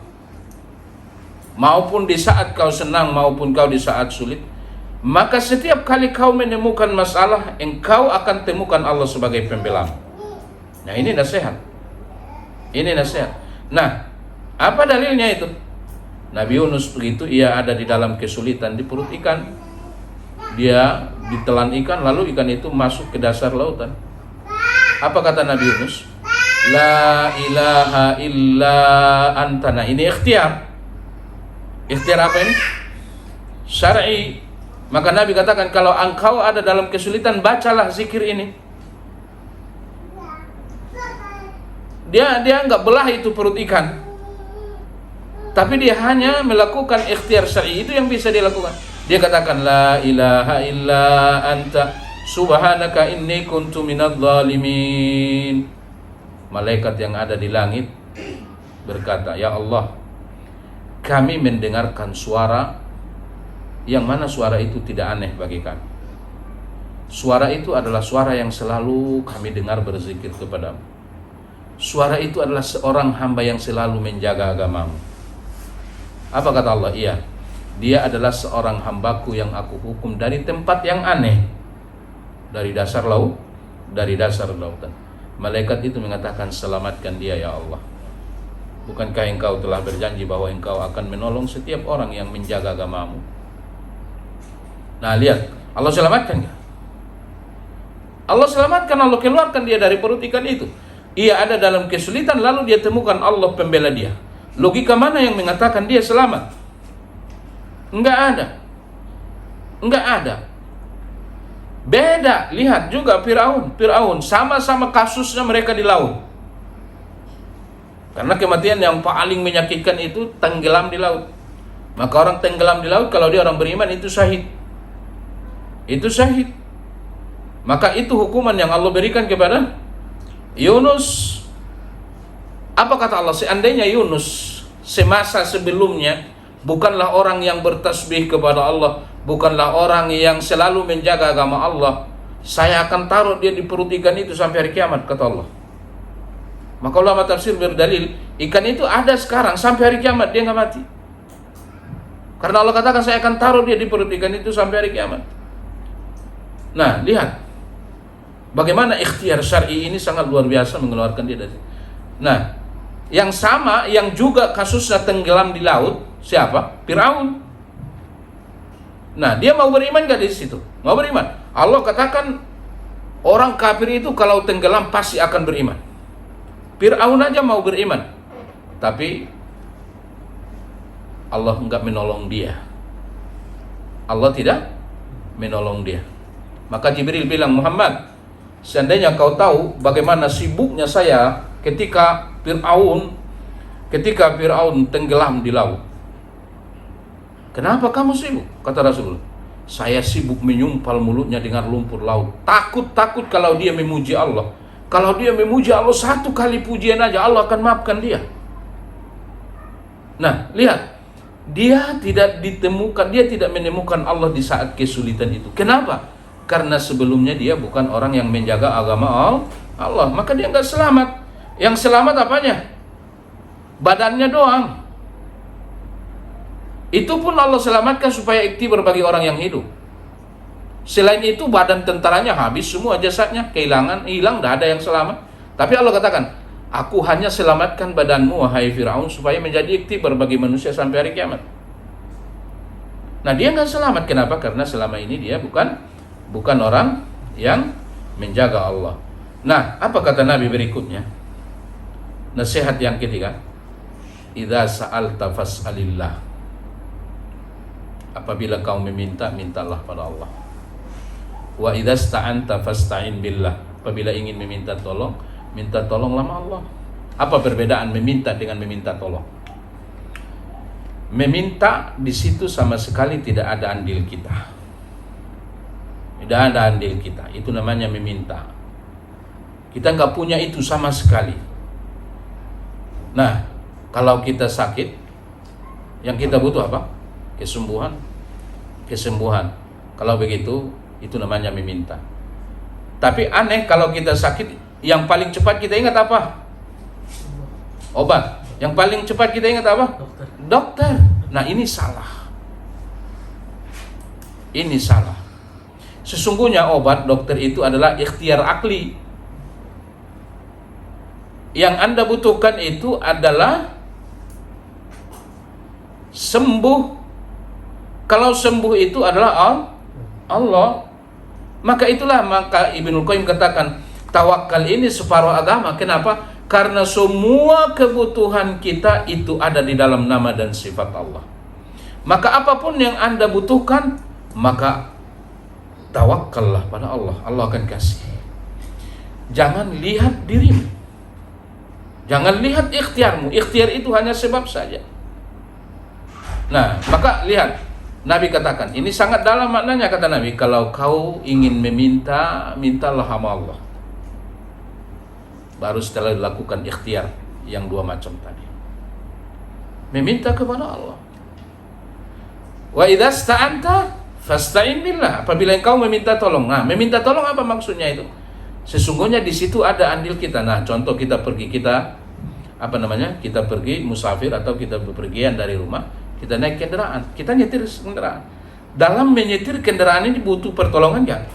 maupun di saat kau senang maupun kau di saat sulit. Maka setiap kali kau menemukan masalah, engkau akan temukan Allah sebagai pembelah. Nah, ini nasihat. Ini nasihat. Nah, apa dalilnya itu? Nabi Yunus begitu, ia ada di dalam kesulitan di perut ikan. Dia ditelan ikan, lalu ikan itu masuk ke dasar lautan. Apa kata Nabi Yunus? La ilaha illa anta. Nah, ini ikhtiar. Ikhtiar apa ini? Syar'i. Maka Nabi katakan, kalau engkau ada dalam kesulitan, bacalah zikir ini. Dia enggak belah itu perut ikan, tapi dia hanya melakukan ikhtiar syar'i. Itu yang bisa dilakukan. Dia katakan, la ilaha illa anta subhanaka inni kuntu minadh dhalimin. Malaikat yang ada di langit berkata, ya Allah, kami mendengarkan suara yang mana suara itu tidak aneh bagi kami. Suara itu adalah suara yang selalu kami dengar berzikir kepadamu. Suara itu adalah seorang hamba yang selalu menjaga agamamu. Apa kata Allah? Iya, dia adalah seorang hambaku yang aku hukum dari tempat yang aneh, dari dasar laut, dari dasar lautan. Malaikat itu mengatakan, selamatkan dia ya Allah. Bukankah engkau telah berjanji bahwa engkau akan menolong setiap orang yang menjaga agamamu? Nah, lihat, Allah selamatkan ya? Allah selamatkan, Allah keluarkan dia dari perut ikan itu. Ia ada dalam kesulitan, lalu dia temukan Allah pembela dia. Logika mana yang mengatakan dia selamat? Enggak ada. Enggak ada. Beda, lihat juga Fir'aun sama-sama kasusnya mereka di laut. Karena kematian yang paling menyakitkan itu tenggelam di laut. Maka orang tenggelam di laut, kalau dia orang beriman, itu syahid. Itu syahid. Maka itu hukuman yang Allah berikan kepada Yunus. Apa kata Allah? Seandainya Yunus semasa sebelumnya bukanlah orang yang bertasbih kepada Allah, bukanlah orang yang selalu menjaga agama Allah, saya akan taruh dia di perut ikan itu sampai hari kiamat, kata Allah. Maka ulama tafsir berdalil, ikan itu ada sekarang sampai hari kiamat, dia nggak mati. Karena Allah katakan, saya akan taruh dia di perut ikan itu sampai hari kiamat. Nah, lihat bagaimana ikhtiar syar'i ini sangat luar biasa mengeluarkan dia dari. Nah, yang sama, yang juga kasusnya tenggelam di laut, siapa? Fir'aun. Nah, dia mau beriman gak di situ? Mau beriman. Allah katakan, orang kafir itu kalau tenggelam pasti akan beriman. Fir'aun aja mau beriman, tapi Allah enggak menolong dia. Allah tidak menolong dia. Maka Jibril bilang, Muhammad, seandainya kau tahu bagaimana sibuknya saya ketika Fir'aun tenggelam di laut. Kenapa kamu sibuk? Kata Rasulullah, saya sibuk menyumpal mulutnya dengan lumpur laut. Takut kalau dia memuji Allah. Kalau dia memuji Allah satu kali pujian aja, Allah akan maafkan dia. Nah, lihat, dia tidak menemukan Allah di saat kesulitan itu. Kenapa? Karena sebelumnya dia bukan orang yang menjaga agama Allah, maka dia enggak selamat. Yang selamat apanya? Badannya doang. Itu pun Allah selamatkan supaya iktibar bagi orang yang hidup. Selain itu badan tentaranya habis semua, jasadnya hilang, tidak ada yang selamat. Tapi Allah katakan, aku hanya selamatkan badanmu wahai Fir'aun supaya menjadi iktibar bagi manusia sampai hari kiamat. Nah, dia nggak selamat. Kenapa? Karena selama ini dia bukan orang yang menjaga Allah. Nah, apa kata Nabi berikutnya? Nasihat yang ketiga, idza sa'alta fas'alillah. Apabila kau meminta, mintalah pada Allah. Wa idza sta'anta fasta'in billah. Apabila ingin meminta tolong, minta tolonglah sama Allah. Apa perbedaan meminta dengan meminta tolong? Meminta di situ sama sekali tidak ada andil kita. Tidak ada andil kita. Itu namanya meminta. Kita nggak punya itu sama sekali. Nah, kalau kita sakit, yang kita butuh apa? Kesembuhan. Kalau begitu, itu namanya meminta. Tapi aneh kalau kita sakit, yang paling cepat kita ingat apa? Obat. Yang paling cepat kita ingat apa? Dokter. Nah, ini salah. Ini salah. Sesungguhnya obat dokter itu adalah ikhtiar akli. Yang Anda butuhkan itu adalah sembuh. Kalau sembuh itu adalah Allah. Maka Ibnul Qayyim katakan, tawakal ini separuh agama. Kenapa? Karena semua kebutuhan kita itu ada di dalam nama dan sifat Allah. Maka apapun yang Anda butuhkan, maka tawakallah pada Allah. Allah akan kasih. Jangan lihat dirimu. Jangan lihat ikhtiarmu. Ikhtiar itu hanya sebab saja. Nah, maka lihat, Nabi katakan, ini sangat dalam maknanya, kata Nabi, kalau kau ingin meminta, mintalah sama Allah. Baru setelah dilakukan ikhtiar yang dua macam tadi. Meminta kepada Allah. Wa idza sta'anta fasta'in billah. Apabila engkau meminta tolong. Nah, meminta tolong apa maksudnya itu? Sesungguhnya di situ ada andil kita. Nah, contoh kita pergi musafir atau kita bepergian dari rumah, kita naik kendaraan, kita nyetir kendaraan. Dalam menyetir kendaraan ini butuh pertolongan enggak?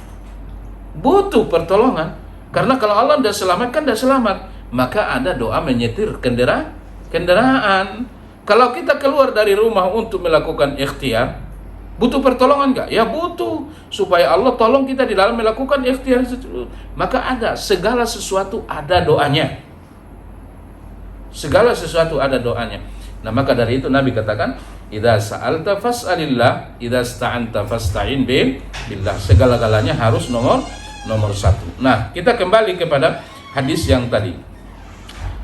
Butuh pertolongan. Karena kalau Allah sudah selamatkan, sudah selamat. Maka ada doa menyetir kendaraan. Kalau kita keluar dari rumah untuk melakukan ikhtiar, butuh pertolongan enggak? Ya butuh. Supaya Allah tolong kita di dalam melakukan ikhtiar itu. Maka ada, segala sesuatu ada doanya. Segala sesuatu ada doanya. Nah, maka dari itu Nabi katakan, idza sa'alta fas'alillah, idza sta'anta fasta'in billah. Segala-galanya harus nomor satu. Nah, kita kembali kepada hadis yang tadi.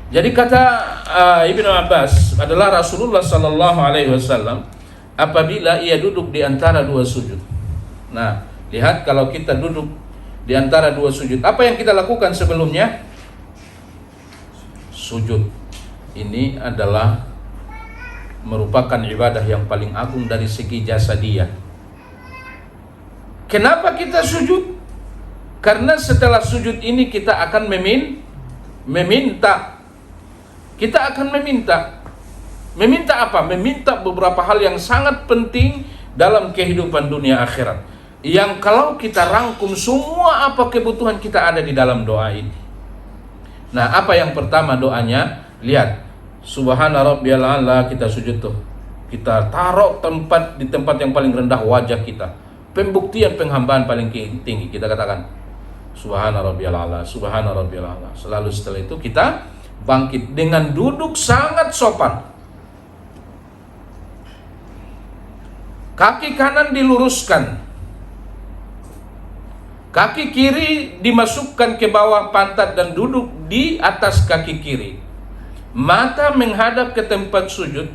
Jadi kata Ibnu Abbas adalah Rasulullah sallallahu alaihi wasallam apabila ia duduk di antara dua sujud. Nah, lihat kalau kita duduk di antara dua sujud, apa yang kita lakukan sebelumnya? Sujud. Ini adalah merupakan ibadah yang paling agung dari segi jasadiyah. Kenapa kita sujud? Karena setelah sujud ini kita akan meminta. Kita akan meminta. Meminta apa? Meminta beberapa hal yang sangat penting dalam kehidupan dunia akhirat. Yang kalau kita rangkum semua apa kebutuhan kita ada di dalam doa ini. Nah, apa yang pertama doanya? Lihat. Subhana rabbiyal a'la, kita sujud tuh. Kita taruh di tempat yang paling rendah wajah kita. Pembuktian penghambaan paling tinggi. Kita katakan Subhana rabbiyal a'la, subhana rabbiyal a'la. Selalu setelah itu kita bangkit dengan duduk sangat sopan. Kaki kanan diluruskan. Kaki kiri dimasukkan ke bawah pantat dan duduk di atas kaki kiri. Mata menghadap ke tempat sujud.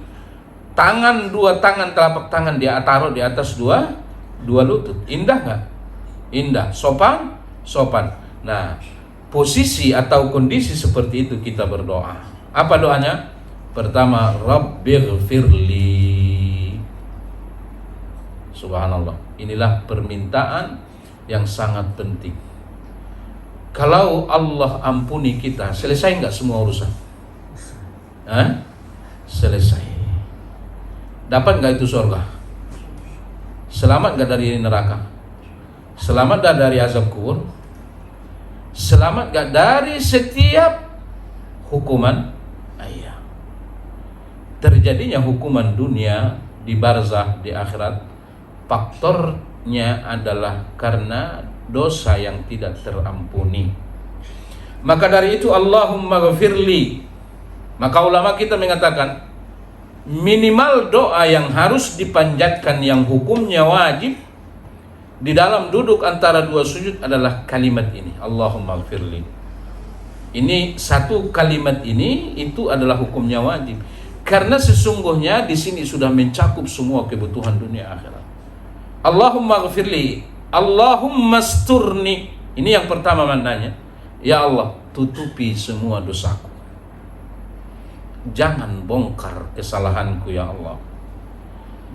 Dua tangan telapak tangan dia taruh di atas dua lutut. Indah nggak? Indah. Sopan. Nah, posisi atau kondisi seperti itu kita berdoa. Apa doanya? Pertama, Rabbighfirli. Subhanallah. Inilah permintaan yang sangat penting. Kalau Allah ampuni kita, selesai nggak semua urusan? Selesai. Dapat nggak itu surga? Selamat nggak dari neraka? Selamat nggak dari azab kubur? Selamat nggak dari setiap hukuman? Iya. Terjadinya hukuman dunia di barzah, di akhirat, faktornya adalah karena dosa yang tidak terampuni. Maka dari itu Allahumma ghafirli. Maka ulama kita mengatakan minimal doa yang harus dipanjatkan yang hukumnya wajib di dalam duduk antara dua sujud adalah kalimat ini, Allahumma ghafirli. Ini satu kalimat ini itu adalah hukumnya wajib. Karena sesungguhnya di sini sudah mencakup semua kebutuhan dunia akhirat. Allahumma ghafirli, Allahumma sturni. Ini yang pertama maknanya. Ya Allah, tutupi semua dosaku. Jangan bongkar kesalahanku ya Allah.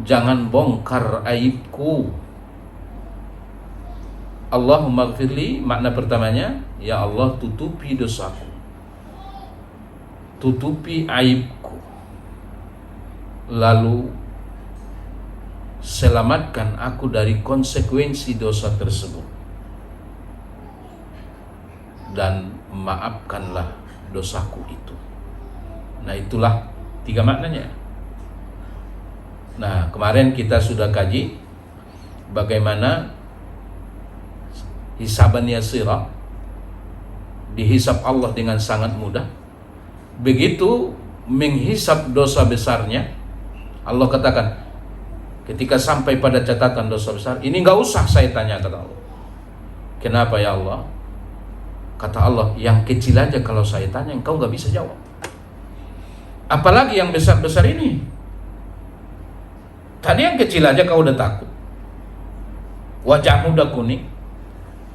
Jangan bongkar aibku. Allahumma ghafirli makna pertamanya, ya Allah tutupi dosaku, tutupi aibku, lalu selamatkan aku dari konsekuensi dosa tersebut, dan maafkanlah dosaku itu. Nah itulah tiga maknanya. Nah kemarin kita sudah kaji bagaimana hisaban yasira, dihisab Allah dengan sangat mudah. Begitu menghisab dosa besarnya, Allah katakan ketika sampai pada catatan dosa besar, ini gak usah saya tanya, kata Allah. Kenapa ya Allah? Kata Allah, yang kecil aja kalau saya tanya engkau gak bisa jawab, apalagi yang besar-besar ini. Tadi yang kecil aja kau udah takut, wajahmu udah kuning,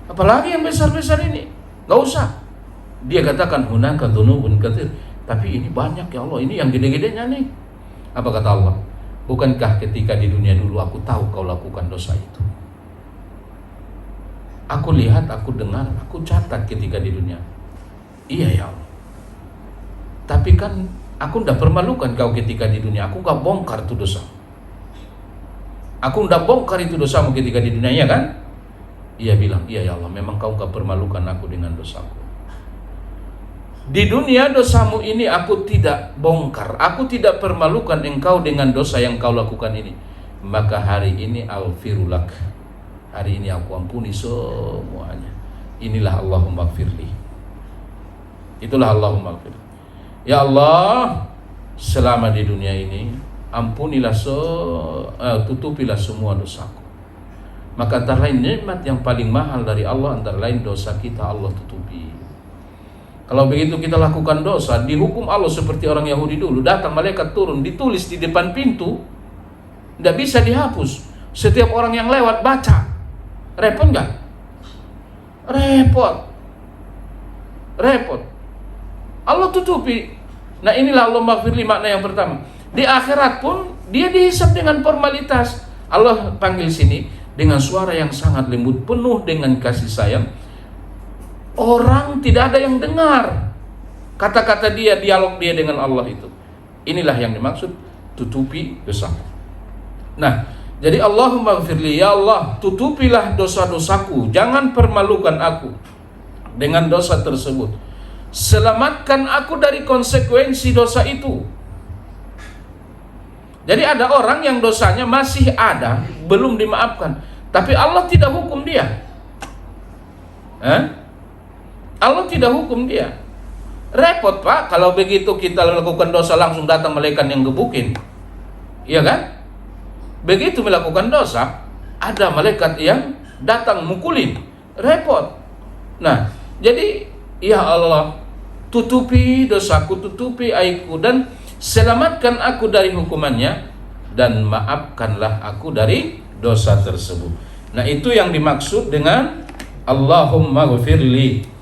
apalagi yang besar-besar ini. Gak usah. Dia katakan hunaka dzunubun katsir, tapi ini banyak ya Allah, ini yang gede-gedenya nih. Apa kata Allah? Bukankah ketika di dunia dulu aku tahu kau lakukan dosa itu? Aku lihat, aku dengar, aku catat ketika di dunia. Iya ya Allah. Tapi kan aku tidak permalukan kau ketika di dunia. Aku gak bongkar itu dosa. Aku tidak bongkar itu dosamu ketika di dunia, ya kan? Ia bilang, iya ya Allah, memang kau gak permalukan aku dengan dosaku. Di dunia dosamu ini aku tidak bongkar, aku tidak permalukan engkau dengan dosa yang kau lakukan ini. Maka hari ini aghfirulak, hari ini aku ampuni semuanya. Inilah Allahumma gfirli. Itulah Allahumma gfirli. Ya Allah, selama di dunia ini ampunilah, tutupilah semua dosaku. Maka antara lain nikmat yang paling mahal dari Allah, antara lain dosa kita Allah tutupi. Kalau begitu kita lakukan dosa, dihukum Allah seperti orang Yahudi dulu. Datang malaikat turun, ditulis di depan pintu, tidak bisa dihapus. Setiap orang yang lewat baca. Repot nggak? Repot. Allah tutupi. Nah inilah Allah maghfirli makna yang pertama. Di akhirat pun dia dihisab dengan formalitas. Allah panggil sini dengan suara yang sangat lembut, penuh dengan kasih sayang. Orang tidak ada yang dengar kata-kata dia, dialog dia dengan Allah itu. Inilah yang dimaksud tutupi dosa. Nah, jadi Allahumma gfirli, ya Allah tutupilah dosa-dosaku, jangan permalukan aku dengan dosa tersebut. Selamatkan aku dari konsekuensi dosa itu. Jadi ada orang yang dosanya masih ada, belum dimaafkan, tapi Allah tidak hukum dia. Allah tidak hukum dia. Repot Pak, kalau begitu kita melakukan dosa langsung datang malaikat yang gebukin. Iya kan? Begitu melakukan dosa, ada malaikat yang datang mukulin. Repot. Nah, jadi ya Allah, tutupi dosaku, tutupi aibku, dan selamatkan aku dari hukumannya, dan maafkanlah aku dari dosa tersebut. Nah, itu yang dimaksud dengan Allahumma ghafirli.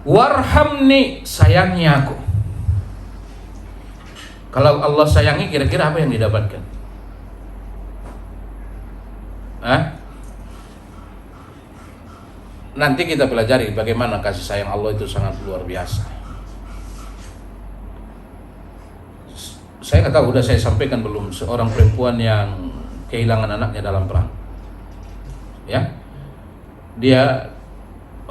Warhamni, sayangi aku. Kalau Allah sayangi, kira-kira apa yang didapatkan? Nanti kita pelajari bagaimana kasih sayang Allah itu sangat luar biasa. Saya nggak tahu, udah saya sampaikan belum, seorang perempuan yang kehilangan anaknya dalam perang. Ya, dia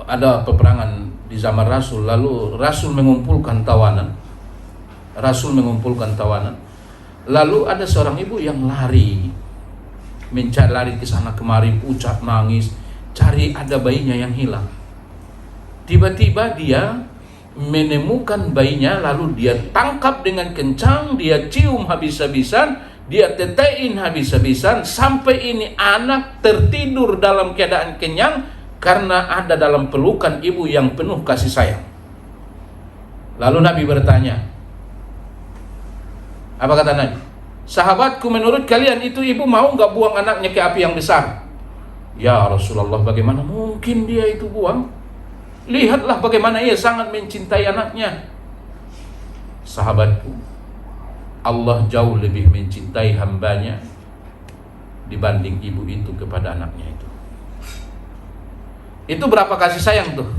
ada peperangan di zaman Rasul, lalu Rasul mengumpulkan tawanan. Lalu ada seorang ibu yang lari mencari lari ke sana kemari, pucat nangis, cari ada bayinya yang hilang. Tiba-tiba dia menemukan bayinya, lalu dia tangkap dengan kencang, dia cium habis-habisan, dia tetein habis-habisan, sampai ini anak tertidur dalam keadaan kenyang karena ada dalam pelukan ibu yang penuh kasih sayang. Lalu Nabi bertanya, apa kata Nabi? Sahabatku, menurut kalian itu ibu mau nggak buang anaknya ke api yang besar? Ya Rasulullah, bagaimana mungkin dia itu buang? Lihatlah bagaimana ia sangat mencintai anaknya. Sahabatku, Allah jauh lebih mencintai hambanya dibanding ibu itu kepada anaknya itu. Itu berapa kasih sayang tuh?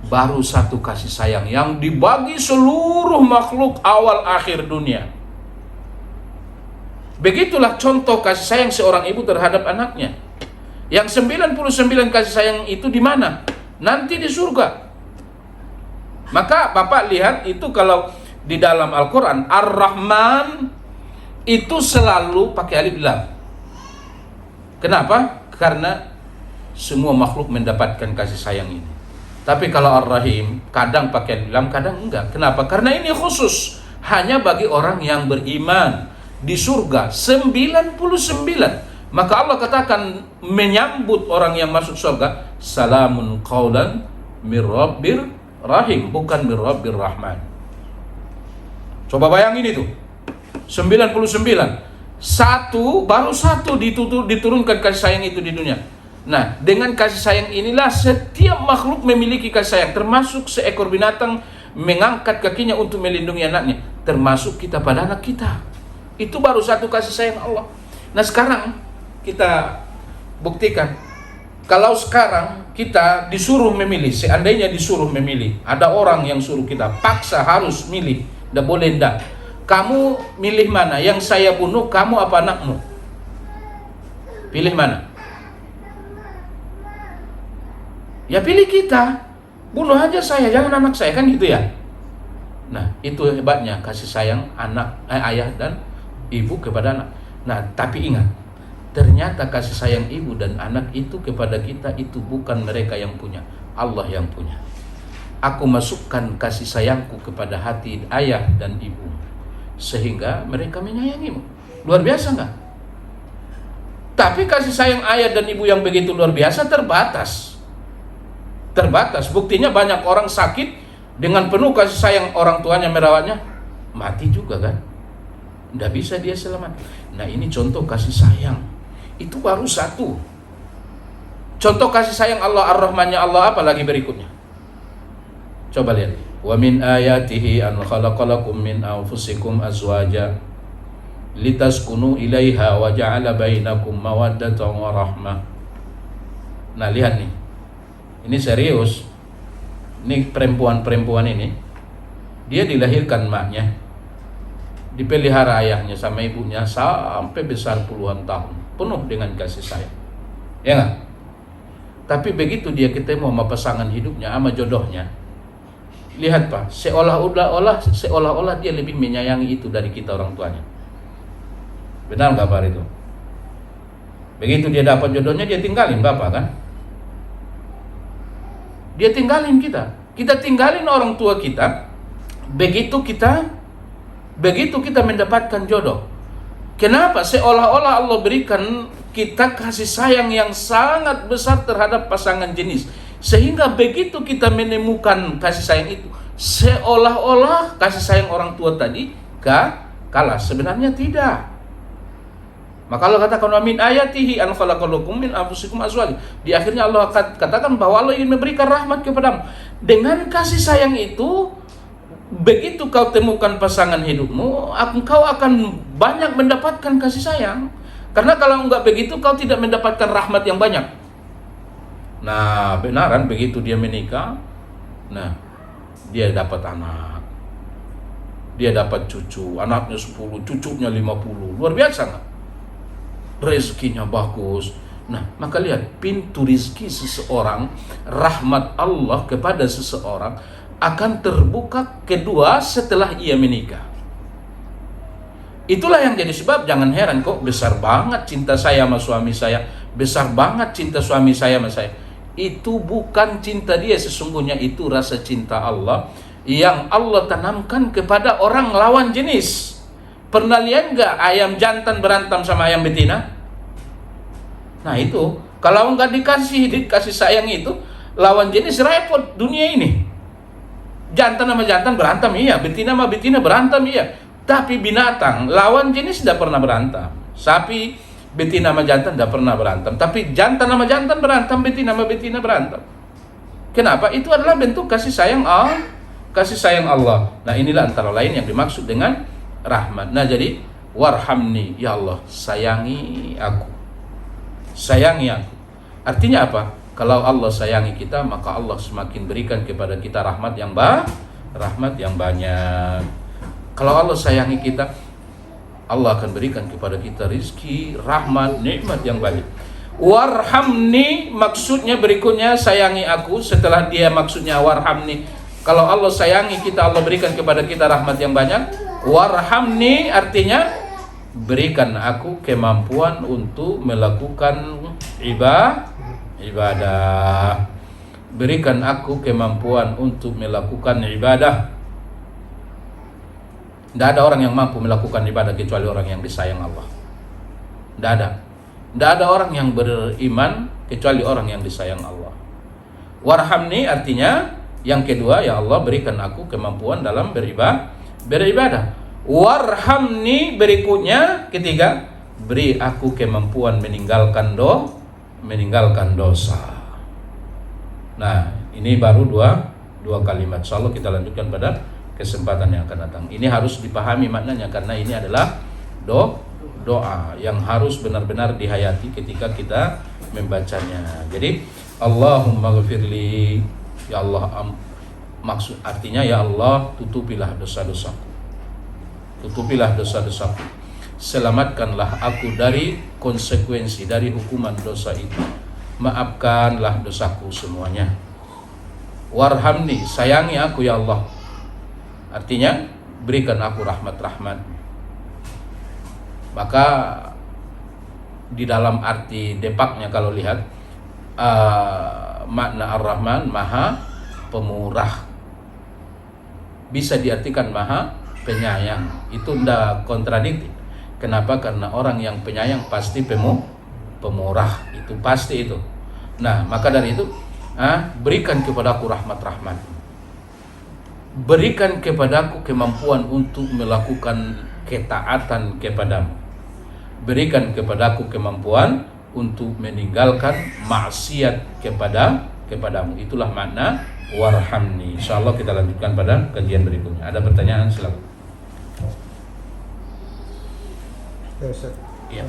Baru satu kasih sayang yang dibagi seluruh makhluk awal akhir dunia. Begitulah contoh kasih sayang seorang ibu terhadap anaknya. Yang 99 kasih sayang itu di mana? Nanti di surga. Maka Bapak lihat itu kalau di dalam Al-Quran, Ar-Rahman itu selalu pakai alif lam. Kenapa? Karena semua makhluk mendapatkan kasih sayang ini. Tapi kalau Ar-Rahim kadang pakai alif lam, kadang enggak. Kenapa? Karena ini khusus hanya bagi orang yang beriman. Di surga 99. Maka Allah katakan menyambut orang yang masuk surga, salamun qaulan mir rabbir rahim, bukan mir rabbir rahman. Coba bayangin itu 99, baru satu diturunkan kasih sayang itu di dunia. Nah, dengan kasih sayang inilah setiap makhluk memiliki kasih sayang, termasuk seekor binatang mengangkat kakinya untuk melindungi anaknya, termasuk kita pada anak kita. Itu baru satu kasih sayang Allah. Nah, sekarang kita buktikan, kalau sekarang kita disuruh memilih, seandainya disuruh memilih, ada orang yang suruh kita paksa harus milih, tidak boleh tidak, kamu milih mana? Yang saya bunuh kamu apa anakmu? Pilih mana? Ya pilih kita, bunuh aja saya, jangan anak saya, kan gitu ya. Nah, itu hebatnya kasih sayang ayah dan ibu kepada anak. Nah, tapi ingat, ternyata kasih sayang ibu dan anak itu kepada kita itu bukan mereka yang punya, Allah yang punya. Aku masukkan kasih sayangku kepada hati ayah dan ibu sehingga mereka menyayangimu. Luar biasa enggak? Tapi kasih sayang ayah dan ibu yang begitu luar biasa terbatas. Buktinya banyak orang sakit dengan penuh kasih sayang orang tuanya merawatnya, mati juga kan? Tidak bisa dia selamat. Nah, ini contoh kasih sayang. Itu baru satu. Contoh kasih sayang Allah Ar-Rahmannya Allah apa lagi berikutnya? Coba lihat. Wa min ayatihi an khalaqalakum min anfusikum azwaja litaskunu ilaiha wa ja'ala bainakum mawaddatan wa rahmah. Nah, lihat nih. Ini serius. Ini perempuan ini, dia dilahirkan maknya, dipelihara ayahnya sama ibunya sampai besar puluhan tahun, penuh dengan kasih sayang, ya nggak? Tapi begitu dia ketemu sama pasangan hidupnya, sama jodohnya, lihat Pak, seolah-olah dia lebih menyayangi itu dari kita orang tuanya. Benar nggak Pak itu? Begitu dia dapat jodohnya, dia tinggalin Bapak kan? Dia tinggalin kita tinggalin orang tua kita. Begitu kita mendapatkan jodoh. Kenapa? Seolah-olah Allah berikan kita kasih sayang yang sangat besar terhadap pasangan jenis, sehingga begitu kita menemukan kasih sayang itu, seolah-olah kasih sayang orang tua tadi kalah. Sebenarnya tidak. Maka Allah katakan wa min ayatihi an khalaqalakum min anfusikum azwajan. Di akhirnya Allah katakan bahwa Allah ingin memberikan rahmat kepadamu. Dengan kasih sayang itu, begitu kau temukan pasangan hidupmu, engkau akan banyak mendapatkan kasih sayang. Karena kalau enggak begitu, kau tidak mendapatkan rahmat yang banyak. Nah, benaran begitu dia menikah, nah, dia dapat anak, dia dapat cucu, anaknya 10, cucunya 50, luar biasa nggak? Rezekinya bagus. Nah, maka lihat, pintu rezeki seseorang, rahmat Allah kepada seseorang akan terbuka kedua setelah ia menikah. Itulah yang jadi sebab jangan heran kok besar banget cinta saya sama suami saya, besar banget cinta suami saya sama saya. Itu bukan cinta dia sesungguhnya, itu rasa cinta Allah yang Allah tanamkan kepada orang lawan jenis. Pernah lihat nggak ayam jantan berantem sama ayam betina? Nah itu, kalau nggak dikasih sayang itu, lawan jenis repot dunia ini. Jantan sama jantan berantem, iya. Betina sama betina berantem, iya. Tapi binatang, lawan jenis tidak pernah berantem. Sapi, betina sama jantan tidak pernah berantem. Tapi jantan sama jantan berantem, betina sama betina berantem. Kenapa? Itu adalah bentuk kasih sayang Allah. Nah inilah antara lain yang dimaksud dengan rahmat. Nah jadi, warhamni, ya Allah, sayangi aku. Sayangi aku. Artinya apa? Kalau Allah sayangi kita, maka Allah semakin berikan kepada kita rahmat yang banyak. Kalau Allah sayangi kita, Allah akan berikan kepada kita rizki, rahmat, nikmat yang banyak. Warhamni maksudnya berikutnya sayangi aku. Setelah dia maksudnya warhamni, kalau Allah sayangi kita, Allah berikan kepada kita rahmat yang banyak. Warhamni artinya berikan aku kemampuan untuk melakukan ibadah. Berikan aku kemampuan untuk melakukan ibadah. Tidak ada orang yang mampu melakukan ibadah kecuali orang yang disayang Allah. Tidak ada. Tidak ada orang yang beriman kecuali orang yang disayang Allah. Warhamni artinya yang kedua, ya Allah berikan aku kemampuan dalam beribadah. Warhamni berikutnya ketiga, beri aku kemampuan meninggalkan dosa. Nah ini baru dua kalimat. Insyaallah kita lanjutkan pada kesempatan yang akan datang. Ini harus dipahami maknanya karena ini adalah doa yang harus benar-benar dihayati ketika kita membacanya. Jadi Allahumma ghafirli, ya Allah, maksud artinya ya Allah tutupilah dosa-dosaku. Tutupilah dosa-dosaku. Selamatkanlah aku dari konsekuensi, dari hukuman dosa itu. Maafkanlah dosaku semuanya. Warhamni, sayangi aku ya Allah. Artinya berikan aku rahmat-rahmat. Maka di dalam arti depaknya kalau lihat makna Ar-Rahman maha pemurah, bisa diartikan maha penyayang. Itu tidak kontradiktif. Kenapa? Karena orang yang penyayang pasti pemurah, itu pasti itu. Nah maka dari itu berikan kepadaku rahmat-rahmat. Berikan kepadaku kemampuan untuk melakukan ketaatan kepadamu. Berikan kepadaku kemampuan untuk meninggalkan maksiat kepadamu. Itulah makna warhamni. Insyaallah kita lanjutkan pada kajian berikutnya. Ada pertanyaan silakan. Ya Ustaz. Ya.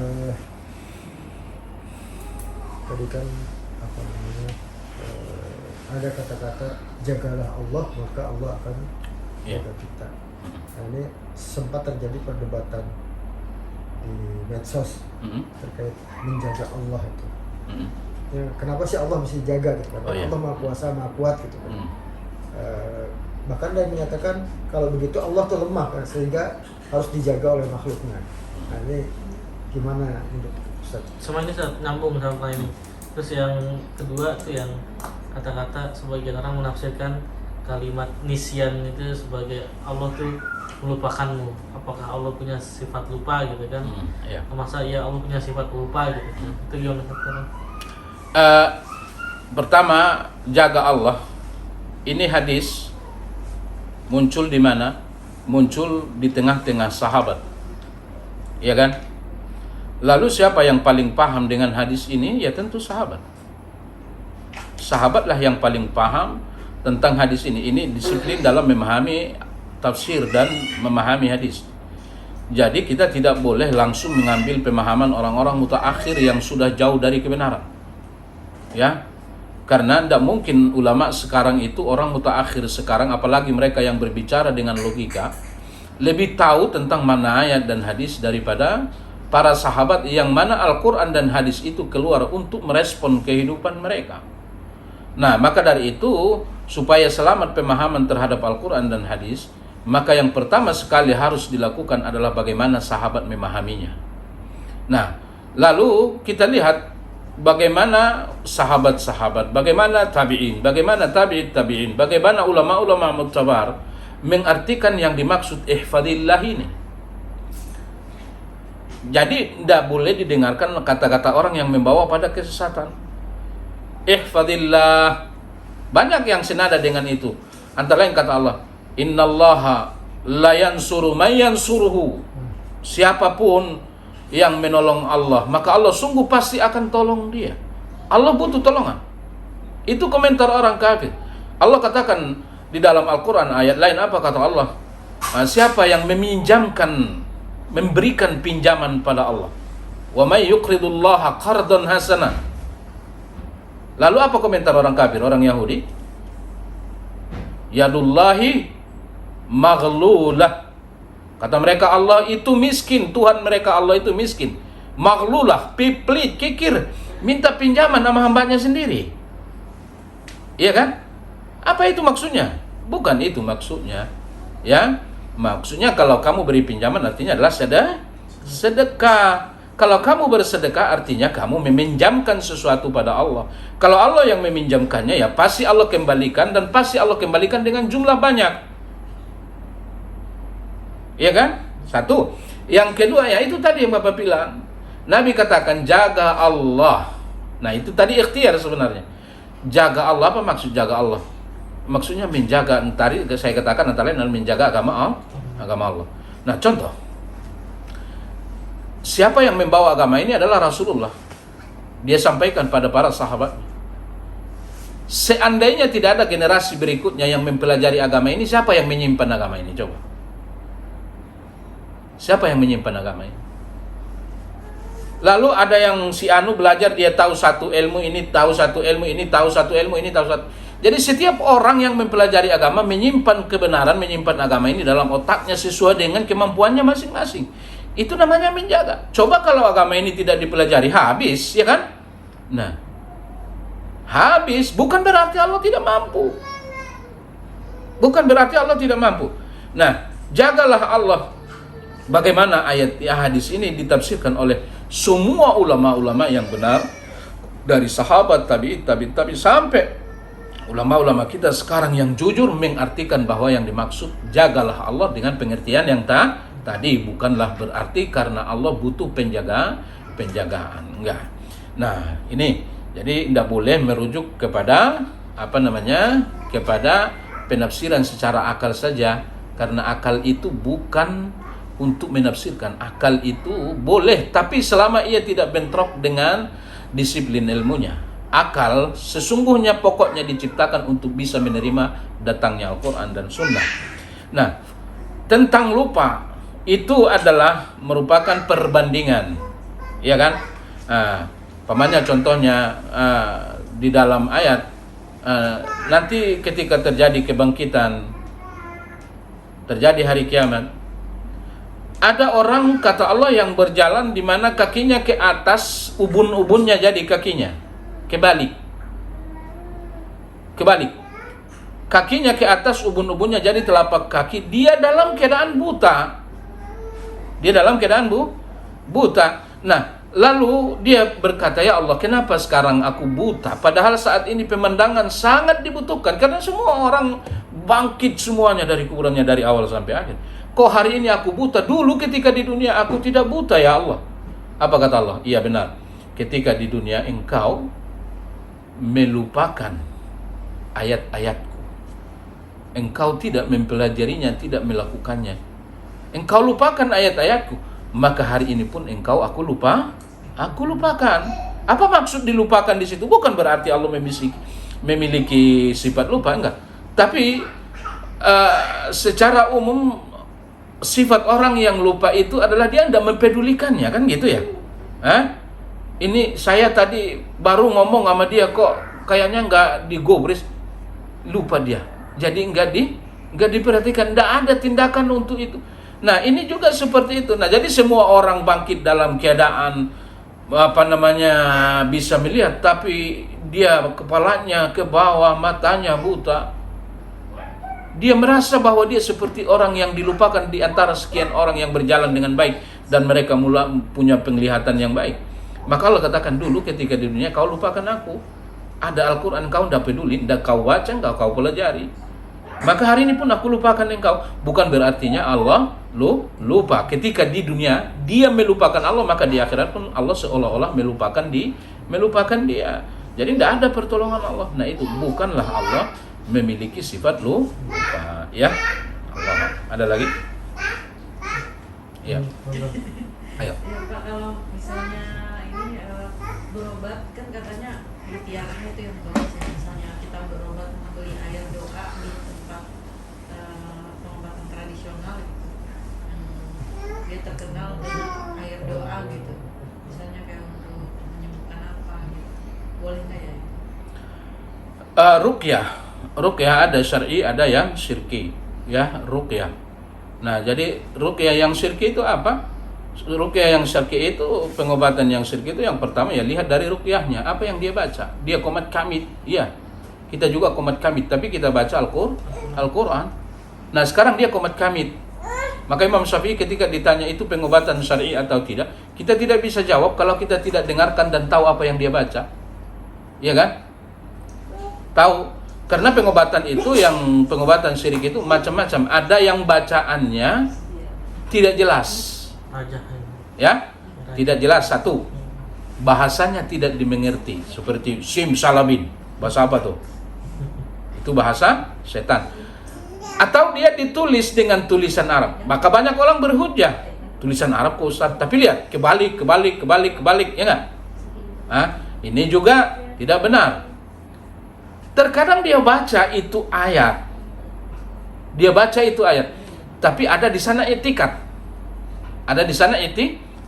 Tadi kan apa namanya? Ada kata-kata jagalah Allah maka Allah akan jaga kita. Nah, ini sempat terjadi perdebatan di medsos terkait menjaga Allah itu. Ya, kenapa sih Allah mesti jaga gitu kan? Allah Maha Kuasa, Maha Kuat gitu kan. Bahkan dia menyatakan kalau begitu Allah tuh lemah kan, sehingga harus dijaga oleh makhluknya. Nah ini gimana menurut Ustaz? Semuanya nyambung sama ini. Terus yang kedua tuh yang kata-kata sebagian orang menafsirkan kalimat nisyan itu sebagai Allah tuh melupakanmu. Apakah Allah punya sifat lupa gitu kan? Masa ya Allah punya sifat lupa gitu? Itu gimana? Pertama, jaga Allah. Ini hadis muncul di mana? Muncul di tengah-tengah sahabat. Ya kan? Lalu siapa yang paling paham dengan hadis ini? Ya tentu sahabat. Sahabatlah yang paling paham tentang hadis ini. Ini disiplin dalam memahami tafsir dan memahami hadis. Jadi kita tidak boleh langsung mengambil pemahaman orang-orang mutaakhir yang sudah jauh dari kebenaran. Ya, karena tidak mungkin ulama sekarang itu, orang mutaakhir sekarang, apalagi mereka yang berbicara dengan logika, lebih tahu tentang mana ayat dan hadis daripada para sahabat yang mana Al-Quran dan hadis itu keluar untuk merespon kehidupan mereka. Nah, maka dari itu, supaya selamat pemahaman terhadap Al-Quran dan hadis, maka yang pertama sekali harus dilakukan adalah bagaimana sahabat memahaminya. Nah, lalu kita lihat bagaimana sahabat-sahabat, bagaimana tabi'in, bagaimana tabi'in, bagaimana ulama-ulama mu'tabar mengartikan yang dimaksud ihfadillah ini. Jadi tidak boleh didengarkan kata-kata orang yang membawa pada kesesatan. Ihfadillah, banyak yang senada dengan itu. Antara lain kata Allah, innallaha la yansuru man yansuruhu. Siapapun yang menolong Allah, maka Allah sungguh pasti akan tolong dia. Allah butuh tolongan. Itu komentar orang kafir. Allah katakan di dalam Al-Quran ayat lain, apa kata Allah? Siapa yang memberikan pinjaman pada Allah, wa may yuqridullaha qardan hasana. Lalu apa komentar orang kafir, orang Yahudi? Yadullahi maghlulah. Kata mereka Allah itu miskin, Tuhan mereka Allah itu miskin. Maghlulah, pelit, kikir, minta pinjaman sama hambanya sendiri. Iya kan? Apa itu maksudnya? Bukan itu maksudnya. Ya, maksudnya kalau kamu beri pinjaman artinya adalah sedekah. Kalau kamu bersedekah artinya kamu meminjamkan sesuatu pada Allah. Kalau Allah yang meminjamkannya, ya pasti Allah kembalikan, dan pasti Allah kembalikan dengan jumlah banyak. Iya kan? Satu. Yang kedua, ya itu tadi yang Bapak bilang. Nabi katakan jaga Allah. Nah, itu tadi ikhtiar sebenarnya. Jaga Allah, apa maksud jaga Allah? Maksudnya menjaga, tadi saya katakan antara lain menjaga agama Allah. Nah, contoh, siapa yang membawa agama ini adalah Rasulullah. Dia sampaikan pada para sahabat. Seandainya tidak ada generasi berikutnya yang mempelajari agama ini, siapa yang menyimpan agama ini? Coba. Siapa yang menyimpan agama ini? Lalu ada yang si Anu belajar, dia tahu satu ilmu ini, tahu satu ilmu ini, tahu satu ilmu ini, tahu satu. Jadi setiap orang yang mempelajari agama menyimpan kebenaran, menyimpan agama ini dalam otaknya sesuai dengan kemampuannya masing-masing. Itu namanya menjaga. Coba kalau agama ini tidak dipelajari, habis, ya kan? Nah, habis. Bukan berarti Allah tidak mampu. Bukan berarti Allah tidak mampu. Nah, jagalah Allah. Bagaimana ayat hadis ini ditafsirkan oleh semua ulama-ulama yang benar, dari sahabat, tabi'in sampai ulama-ulama kita sekarang yang jujur mengartikan bahwa yang dimaksud jagalah Allah dengan pengertian yang tadi, bukanlah berarti karena Allah butuh penjagaan, enggak. Nah, ini jadi tidak boleh merujuk kepada kepada penafsiran secara akal saja, karena akal itu bukan untuk menafsirkan. Akal itu boleh, tapi selama ia tidak bentrok dengan disiplin ilmunya. Akal sesungguhnya pokoknya diciptakan untuk bisa menerima datangnya Al-Quran dan Sunnah. Nah, tentang lupa, itu adalah merupakan perbandingan, ya kan? Pamannya contohnya di dalam ayat, nanti ketika terjadi kebangkitan, terjadi hari kiamat, ada orang, kata Allah, yang berjalan di mana kakinya ke atas, ubun-ubunnya jadi kakinya kebalik. Kakinya ke atas, ubun-ubunnya jadi telapak kaki. Dia dalam keadaan buta. Buta. Nah, lalu dia berkata, ya Allah, kenapa sekarang aku buta? Padahal saat ini pemandangan sangat dibutuhkan, karena semua orang bangkit semuanya dari kuburannya dari awal sampai akhir. Kok hari ini aku buta? Dulu ketika di dunia aku tidak buta, ya Allah. Apa kata Allah? Iya benar. Ketika di dunia engkau melupakan ayat-ayatku. Engkau tidak mempelajarinya, tidak melakukannya. Engkau lupakan ayat-ayatku. Maka hari ini pun aku lupakan. Apa maksud dilupakan di situ? Bukan berarti Allah memiliki sifat lupa, enggak. Tapi secara umum sifat orang yang lupa itu adalah dia tidak mempedulikannya, kan gitu ya? Ini saya tadi baru ngomong sama dia, kok kayaknya nggak digubris, lupa dia. Jadi nggak diperhatikan, nggak ada tindakan untuk itu. Nah, ini juga seperti itu. Nah, jadi semua orang bangkit dalam keadaan bisa melihat, tapi dia kepalanya ke bawah, matanya buta. Dia merasa bahwa dia seperti orang yang dilupakan di antara sekian orang yang berjalan dengan baik dan mereka mula punya penglihatan yang baik. Maka Allah katakan, dulu ketika di dunia kau lupakan aku. Ada Al-Quran kau tidak peduli, tidak kau baca, tidak kau pelajari. Maka hari ini pun aku lupakan engkau. Bukan berartinya Allah lupa. Ketika di dunia dia melupakan Allah, maka di akhirat pun Allah seolah-olah melupakan dia. Jadi tidak ada pertolongan Allah. Nah itu bukanlah Allah memiliki sifat lupa. Ya, Allah. Ada lagi? Ya. Ayo. Ya Pak, kalau misalnya ini berobat kan katanya ikhtiarnya itu yang bagus ya. Misalnya kita berobat membeli air doa di tempat pengobatan tradisional gitu, dia terkenal dengan air doa gitu, misalnya kayak untuk menyembuhkan apa gitu, boleh nggak ya? Ruqyah ada syar'i, ada yang syirki. Ya, ruqyah. Nah, jadi ruqyah yang syirki itu apa? Ruqyah yang syirki itu, pengobatan yang syirki itu yang pertama ya lihat dari ruqyahnya, apa yang dia baca. Dia qomat kamit, iya. Kita juga qomat kamit, tapi kita baca Al-Qur'an. Nah, sekarang dia qomat kamit. Maka Imam Syafi'i ketika ditanya itu pengobatan syar'i atau tidak, kita tidak bisa jawab kalau kita tidak dengarkan dan tahu apa yang dia baca. Iya kan? Tahu. Karena pengobatan itu, yang pengobatan syirik itu macam-macam. Ada yang bacaannya tidak jelas. Ya, tidak jelas. Satu, bahasanya tidak dimengerti, seperti sim salabin. Bahasa apa tuh? Itu bahasa setan. Atau dia ditulis dengan tulisan Arab. Maka banyak orang berhujjah, tulisan Arab kok Ustaz, tapi lihat kebalik, ya enggak? Ini juga tidak benar. Terkadang dia baca itu ayat. Tapi ada di sana etikat.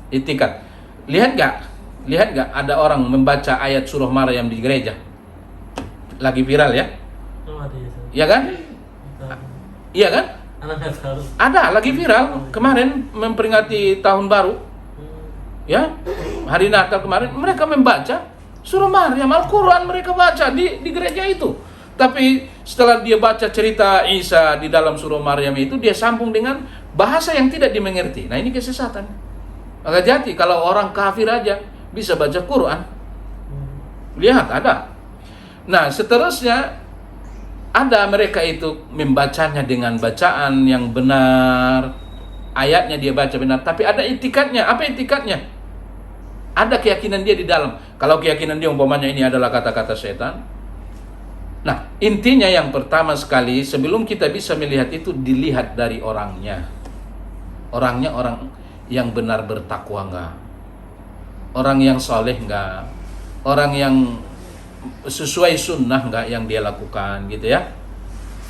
Itikat. Lihat gak ada orang membaca ayat surah Maryam di gereja? Lagi viral ya? Iya kan? Iya kan? Ada lagi viral kemarin memperingati tahun baru. Ya, hari Natal kemarin mereka membaca surah Maryam, Al-Quran mereka baca di gereja itu. Tapi setelah dia baca cerita Isa di dalam surah Maryam itu, dia sambung dengan bahasa yang tidak dimengerti. Nah ini kesesatan. Maka hati kalau orang kafir aja bisa baca Quran. Lihat ada. Nah seterusnya ada mereka itu membacanya dengan bacaan yang benar, ayatnya dia baca benar, tapi ada itikadnya. Apa itikadnya? Ada keyakinan dia di dalam. Kalau keyakinan dia umpamanya ini adalah kata-kata setan. Nah, intinya yang pertama sekali sebelum kita bisa melihat itu, dilihat dari orangnya. Orangnya orang yang benar bertakwa enggak? Orang yang soleh enggak? Orang yang sesuai sunnah enggak yang dia lakukan gitu ya?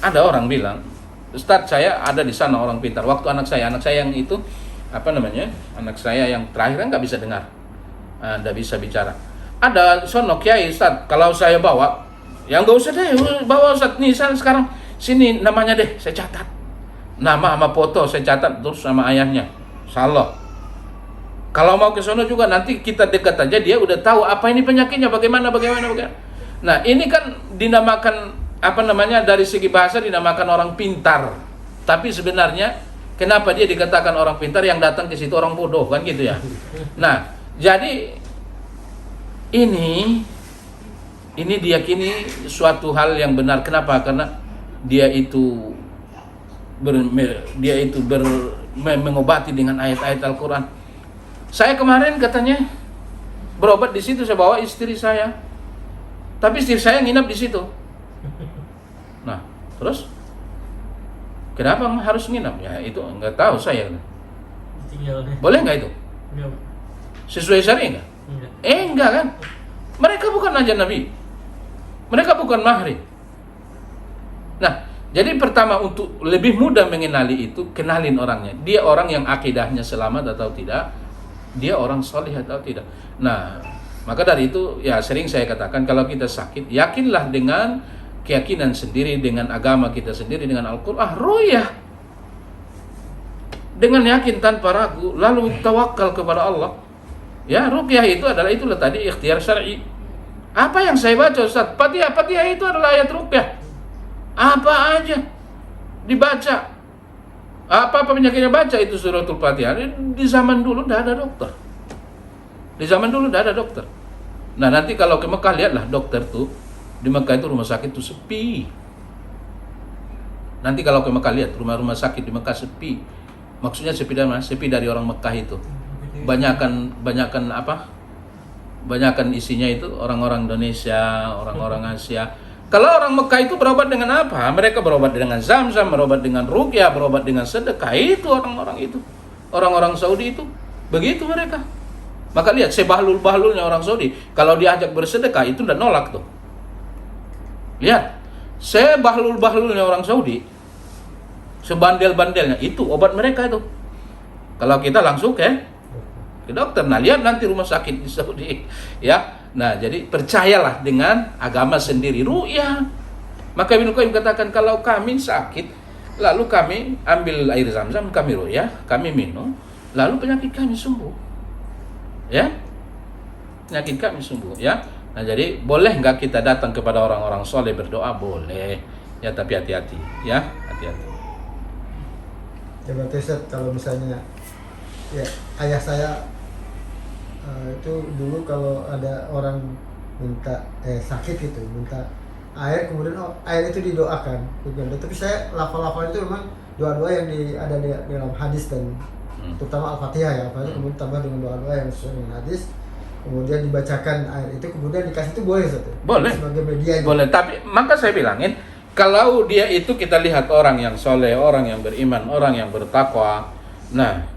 Ada orang bilang, Ustaz saya ada di sana orang pintar. Waktu anak saya yang itu anak saya yang terakhir kan nggak bisa dengar, nggak bisa bicara. Ada sono kiai Ustaz, kalau saya bawa, ya nggak usah deh bawa Ustaz, nih sekarang sini namanya deh saya catat, nama sama foto saya catat terus sama ayahnya, salah. Kalau mau ke sono juga nanti kita dekat aja, dia udah tahu apa ini penyakitnya, bagaimana. Nah ini kan dinamakan dari segi bahasa dinamakan orang pintar, tapi sebenarnya kenapa dia dikatakan orang pintar, yang datang ke situ orang bodoh kan gitu ya. Nah jadi ini diyakini suatu hal yang benar. Kenapa? Karena dia itu mengobati dengan ayat-ayat Al-Quran. Saya kemarin katanya berobat di situ, saya bawa istri saya, tapi istri saya nginap di situ. Nah, terus kenapa harus nginap? Ya itu nggak tahu saya. Boleh nggak itu? Enggak. Sesuai syariat nggak? Enggak kan? Mereka bukan aja Nabi, mereka bukan mahri. Nah, jadi pertama untuk lebih mudah mengenali itu, kenalin orangnya. Dia orang yang akidahnya selamat atau tidak, dia orang soleh atau tidak. Nah, maka dari itu ya sering saya katakan, kalau kita sakit, yakinlah dengan keyakinan sendiri, dengan agama kita sendiri, dengan Al-Quran, ruqyah dengan yakin tanpa ragu, lalu tawakal kepada Allah. Ya, ruqyah itu adalah itulah tadi ikhtiar syar'i. Apa yang saya baca Ustaz? Fatihah itu adalah ayat ruqyah. Apa aja. dibaca. Apa penyakitnya, baca itu suratul Fatihah. Di zaman dulu tidak ada dokter. Di zaman dulu tidak ada dokter. Nah nanti kalau ke Mekah, lihatlah dokter tuh. Di Mekah itu rumah sakit tuh sepi. Nanti kalau ke Mekah lihat rumah-rumah sakit di Mekah sepi. Maksudnya sepi dari mana? Sepi dari orang Mekah itu. Banyakan apa? Banyakan isinya itu orang-orang Indonesia, orang-orang Asia. Kalau orang Mekah itu berobat dengan apa? Mereka berobat dengan zam-zam, berobat dengan ruqyah, berobat dengan sedekah. Itu orang-orang itu. Orang-orang Saudi itu. Begitu mereka. Maka lihat, sebahlul-bahlulnya orang Saudi. Kalau diajak bersedekah, itu udah nolak tuh. Lihat. Sebahlul-bahlulnya orang Saudi. Sebandel-bandelnya. Itu obat mereka itu. Kalau kita langsung ke dokter. Nah, lihat nanti rumah sakit di Saudi. Ya. Nah, jadi percayalah dengan agama sendiri, ru'yah. Maka Ibnu Qayyim katakan, kalau kami sakit, lalu kami ambil air zam-zam, kami ru'yah, kami minum, lalu penyakit kami sembuh. Ya, penyakit kami sembuh. Ya, nah jadi boleh nggak kita datang kepada orang-orang soleh berdoa? Boleh. Ya, tapi hati-hati. Ya, hati-hati. Ya berarti Ustaz, kalau misalnya ya ayah saya itu dulu kalau ada orang minta sakit gitu, minta air, kemudian air itu didoakan, tapi saya lafal-lafal itu memang doa-doa yang ada di dalam hadis dan terutama Al-Fatihah ya, kemudian tambah dengan doa-doa yang sesuai dengan hadis, kemudian dibacakan air itu, kemudian dikasih, itu boleh Ustaz? Boleh. Sebagai media. Boleh, tapi maka saya bilangin, kalau dia itu kita lihat orang yang soleh, orang yang beriman, orang yang bertakwa, nah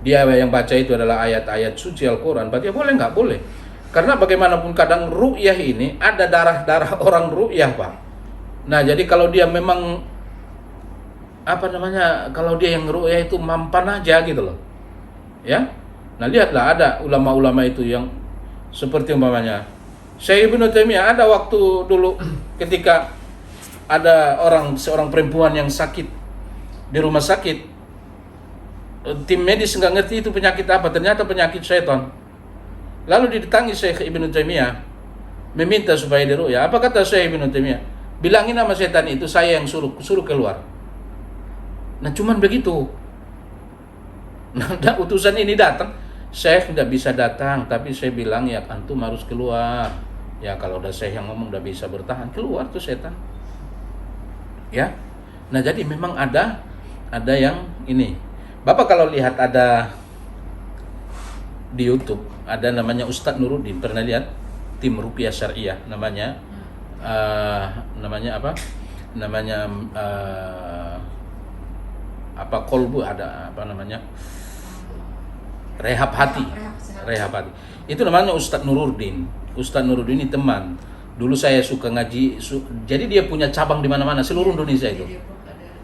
dia yang baca itu adalah ayat-ayat suci Al-Quran, berarti boleh nggak? Boleh. Karena bagaimanapun kadang ru'yah ini ada darah-darah orang ru'yah, Pak. Nah, jadi kalau dia memang kalau dia yang ru'yah itu mampan aja gitu loh. Ya. Nah, lihatlah ada ulama-ulama itu yang seperti umpamanya Syekh Ibnu Taimiyah, ada waktu dulu ketika ada seorang perempuan yang sakit di rumah sakit. Tim medis nggak ngerti itu penyakit apa, ternyata penyakit syaitan. Lalu didatangi Syekh Ibnu Taimiyah meminta supaya diruqyah. Apa kata Syekh Ibnu Taimiyah? Bilangin sama setan itu saya yang suruh keluar. Nah, cuman begitu. Nah, utusan ini datang, Syekh tidak bisa datang, tapi saya bilang ya antum harus keluar. Ya kalau udah Syekh yang ngomong udah bisa bertahan, keluar tuh setan. Ya. Nah, jadi memang ada yang ini. Bapak kalau lihat ada di YouTube ada namanya Ustadz Nuruddin, pernah lihat? Tim Ruqyah Syariah namanya. Namanya apa? Namanya kolbu, ada apa namanya? Rehab hati. Itu namanya Ustadz Nuruddin. Ustadz Nuruddin ini teman. Dulu saya suka ngaji, jadi dia punya cabang di mana-mana seluruh Indonesia itu.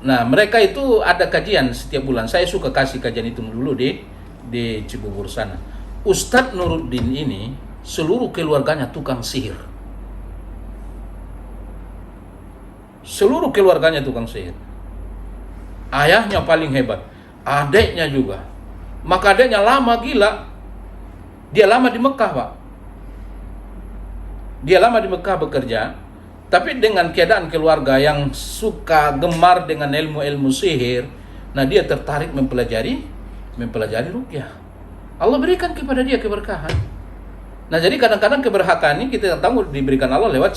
Nah, mereka itu ada kajian setiap bulan. Saya suka kasih kajian itu dulu di Cibubur sana. Ustadz Nuruddin ini seluruh keluarganya tukang sihir. Seluruh keluarganya tukang sihir. Ayahnya paling hebat, adeknya juga. Maka adeknya lama gila. Dia lama di Mekah, Pak. Dia lama di Mekah bekerja. Tapi dengan keadaan keluarga yang suka gemar dengan ilmu-ilmu sihir, nah dia tertarik mempelajari ruqyah. Allah berikan kepada dia keberkahan. Nah, jadi kadang-kadang keberkahan ini kita tahu diberikan Allah lewat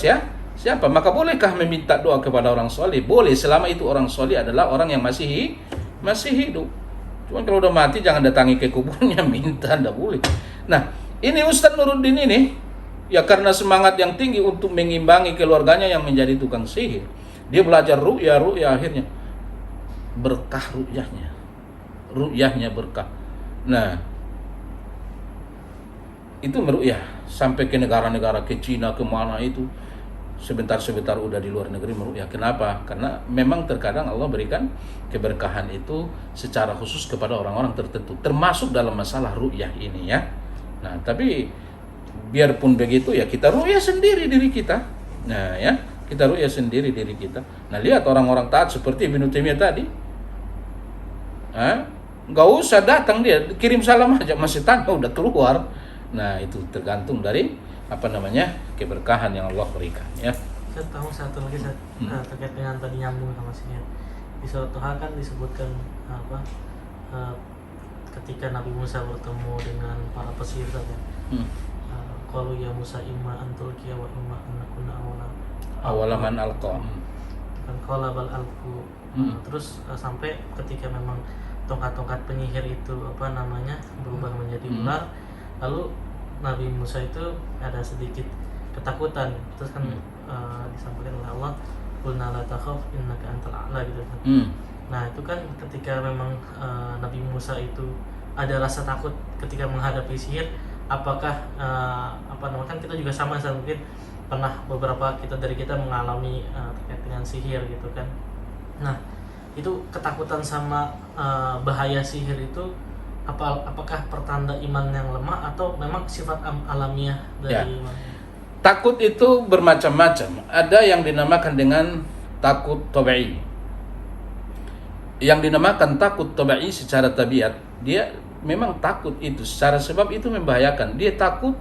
siapa? Maka bolehkah meminta doa kepada orang soleh? Boleh, selama itu orang soleh adalah orang yang masih hidup. Cuma kalau udah mati jangan datangi ke kuburnya minta, tidak boleh. Nah, ini Ustadz Nuruddin ini ya karena semangat yang tinggi untuk mengimbangi keluarganya yang menjadi tukang sihir. Dia belajar ruqyah akhirnya berkah ruqyahnya berkah. Nah, itu meruqyah sampai ke negara-negara, ke Cina, kemana itu sebentar udah di luar negeri meruqyah. Kenapa? Karena memang terkadang Allah berikan keberkahan itu secara khusus kepada orang-orang tertentu, termasuk dalam masalah ruqyah ini ya. Nah, tapi biarpun begitu ya kita ruqyah sendiri diri kita. Nah ya, kita ruqyah sendiri diri kita. Nah, lihat orang-orang taat seperti Ibnu Taimiyah tadi. Nggak usah datang dia, kirim salam aja masih tanya udah keluar. Nah, itu tergantung dari keberkahan yang Allah berikan ya. Saya tahu satu lagi terkait dengan tadi nyambung sama sini. di surat Toha kan disebutkan apa ketika Nabi Musa bertemu dengan para pesihir saja. Qalu ya Musa imma an tulqiya wa imma an nakuna awalaman alqa. Dan qala bal alqu. Terus sampai ketika memang tongkat-tongkat penyihir itu berubah menjadi ular, lalu Nabi Musa itu ada sedikit ketakutan. Terus kan disampaikan oleh Allah, qulna la takhaf innaka antal a'la gitu kan. Nah, itu kan ketika memang Nabi Musa itu ada rasa takut ketika menghadapi sihir, apakah kan kita juga sama mungkin pernah beberapa dari kita mengalami terkait dengan sihir gitu kan. Nah, itu ketakutan sama bahaya sihir itu apakah pertanda iman yang lemah atau memang sifat alamiah dari iman? Takut itu bermacam-macam. Ada yang dinamakan dengan takut tabi'i. Yang dinamakan takut tabi'i secara tabiat, dia memang takut itu secara sebab itu membahayakan. Dia takut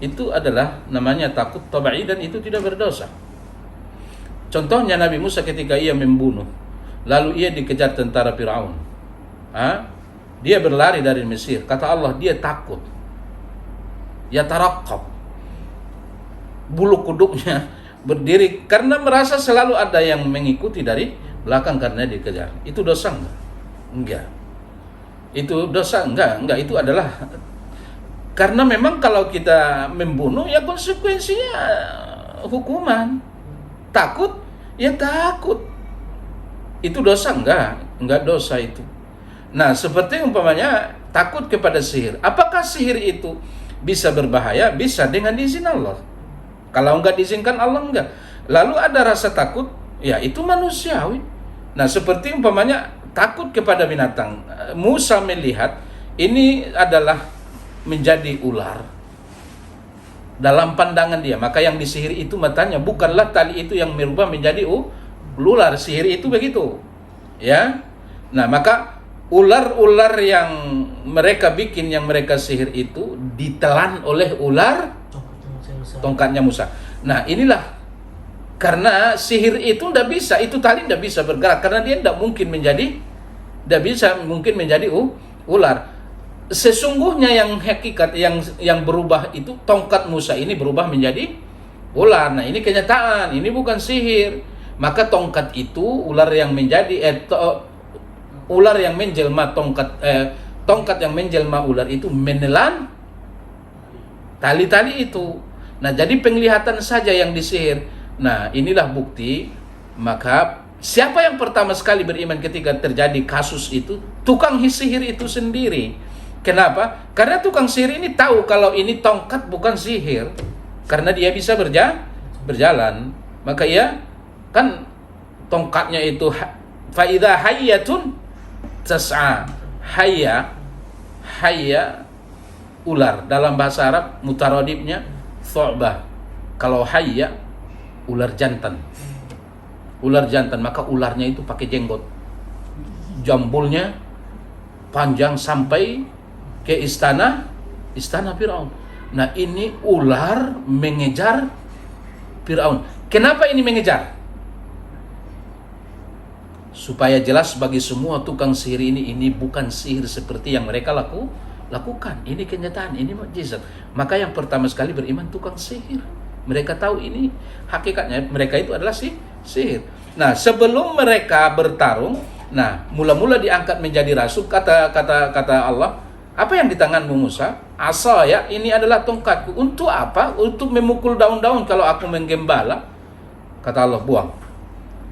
itu adalah namanya takut tabi'i dan itu tidak berdosa. Contohnya Nabi Musa ketika ia membunuh, lalu ia dikejar tentara Firaun. Dia berlari dari Mesir. Kata Allah, dia takut. Ya taraqqab. Bulu kuduknya berdiri karena merasa selalu ada yang mengikuti dari belakang karena dikejar. Itu dosa enggak? Enggak. Itu dosa enggak? Itu adalah karena memang kalau kita membunuh ya konsekuensinya hukuman. Takut? Ya takut. Itu dosa enggak? Enggak dosa itu. Nah, seperti umpamanya takut kepada sihir. Apakah sihir itu bisa berbahaya? Bisa dengan izin Allah. Kalau enggak diizinkan Allah enggak. Lalu ada rasa takut, ya itu manusiawi. Nah, seperti umpamanya takut kepada binatang. Musa melihat ini adalah menjadi ular dalam pandangan dia. Maka yang disihir itu matanya, bukanlah tali itu yang merubah menjadi ular. Sihir itu begitu. Ya. Nah, maka ular-ular yang mereka bikin, yang mereka sihir itu ditelan oleh ular tongkatnya Musa. Nah, inilah karena sihir itu tidak bisa, itu tali tidak bisa bergerak karena dia tidak mungkin menjadi ular. Sesungguhnya yang hakikat yang berubah itu tongkat Musa ini berubah menjadi ular. Nah, ini kenyataan, ini bukan sihir. Maka tongkat itu ular yang menjelma tongkat yang menjelma ular itu menelan tali-tali itu. Nah, jadi penglihatan saja yang disihir. Nah, inilah bukti. Maka siapa yang pertama sekali beriman ketika terjadi kasus itu? Tukang sihir itu sendiri. Kenapa? Karena tukang sihir ini tahu kalau ini tongkat bukan sihir. Karena dia bisa berjalan. Maka ia kan tongkatnya itu faidha hayyatun tas'a. Hayya ular. Dalam bahasa Arab mutaradifnya thu'bah. Kalau hayya ular jantan. Maka ularnya itu pakai jenggot. Jambulnya panjang sampai ke istana Firaun. Nah, ini ular mengejar Firaun. Kenapa ini mengejar? Supaya jelas bagi semua tukang sihir ini bukan sihir seperti yang mereka lakukan. Ini kenyataan, ini mukjizat. Maka yang pertama sekali beriman tukang sihir. Mereka tahu ini hakikatnya, mereka itu adalah sihir. Nah, sebelum mereka bertarung, nah, mula-mula diangkat menjadi rasul. Kata Allah, apa yang di tanganmu Musa? Asa, ya, ini adalah tongkatku. Untuk apa? Untuk memukul daun-daun kalau aku menggembala. Kata Allah, buang.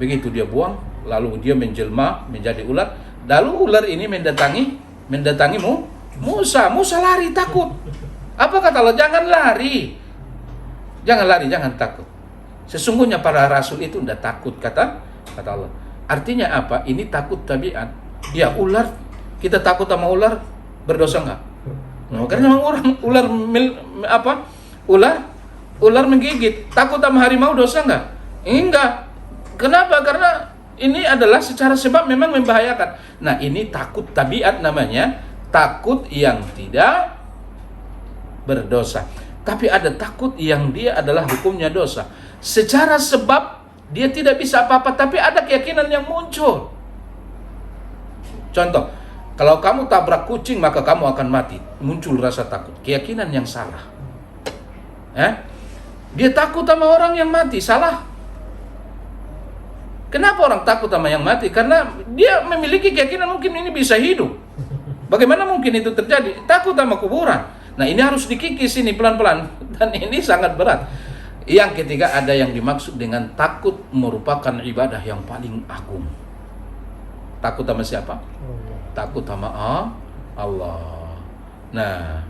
Begitu dia buang, lalu dia menjelma menjadi ular. Lalu ular ini mendatangimu. Musa lari takut. Apa kata Allah? Jangan lari, jangan takut. Sesungguhnya para rasul itu tidak takut, kata Allah. Artinya apa? Ini takut tabiat. Ya, ular, kita takut sama ular, berdosa enggak? No, karena ular menggigit. Takut sama harimau dosa enggak? Enggak. Kenapa? Karena ini adalah secara sebab memang membahayakan. Nah, ini takut tabiat namanya. Takut yang tidak berdosa. Tapi ada takut yang dia adalah hukumnya dosa. Secara sebab dia tidak bisa apa-apa, tapi ada keyakinan yang muncul. Contoh, kalau kamu tabrak kucing maka kamu akan mati. Muncul rasa takut. Keyakinan yang salah. Dia takut sama orang yang mati, salah. Kenapa orang takut sama yang mati? Karena dia memiliki keyakinan mungkin ini bisa hidup. Bagaimana mungkin itu terjadi? Takut sama kuburan. Nah, ini harus dikikis ini pelan-pelan. Dan ini sangat berat. Yang ketiga, ada yang dimaksud dengan takut merupakan ibadah yang paling agung. Takut sama siapa? Takut sama Allah. Nah,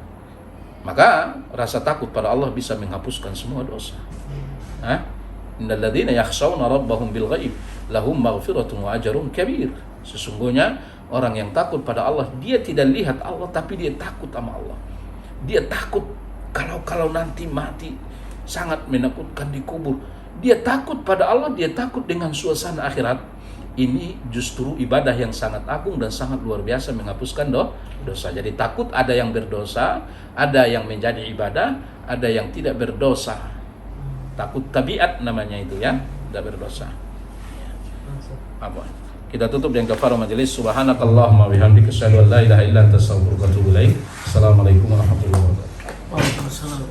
maka rasa takut pada Allah bisa menghapuskan semua dosa. Innal ladzina yakhshawna rabbahum bil ghaib lahum maghfiratun wa ajrun kabir. Sesungguhnya orang yang takut pada Allah, dia tidak lihat Allah tapi dia takut sama Allah. Dia takut kalau nanti mati, sangat menakutkan di kubur. Dia takut pada Allah, dia takut dengan suasana akhirat. Ini justru ibadah yang sangat agung dan sangat luar biasa menghapuskan dosa. Jadi takut, ada yang berdosa, ada yang menjadi ibadah, ada yang tidak berdosa. Takut tabiat namanya itu ya, tidak berdosa. Apa? Kita tutup dengan kafarah majelis. Subhanakallahumma wa bihamdika asyhadu an la ilaha illa anta astaghfiruka wa atubu ilaik. Assalamualaikum warahmatullahi wabarakatuh. Waalaikumsalam.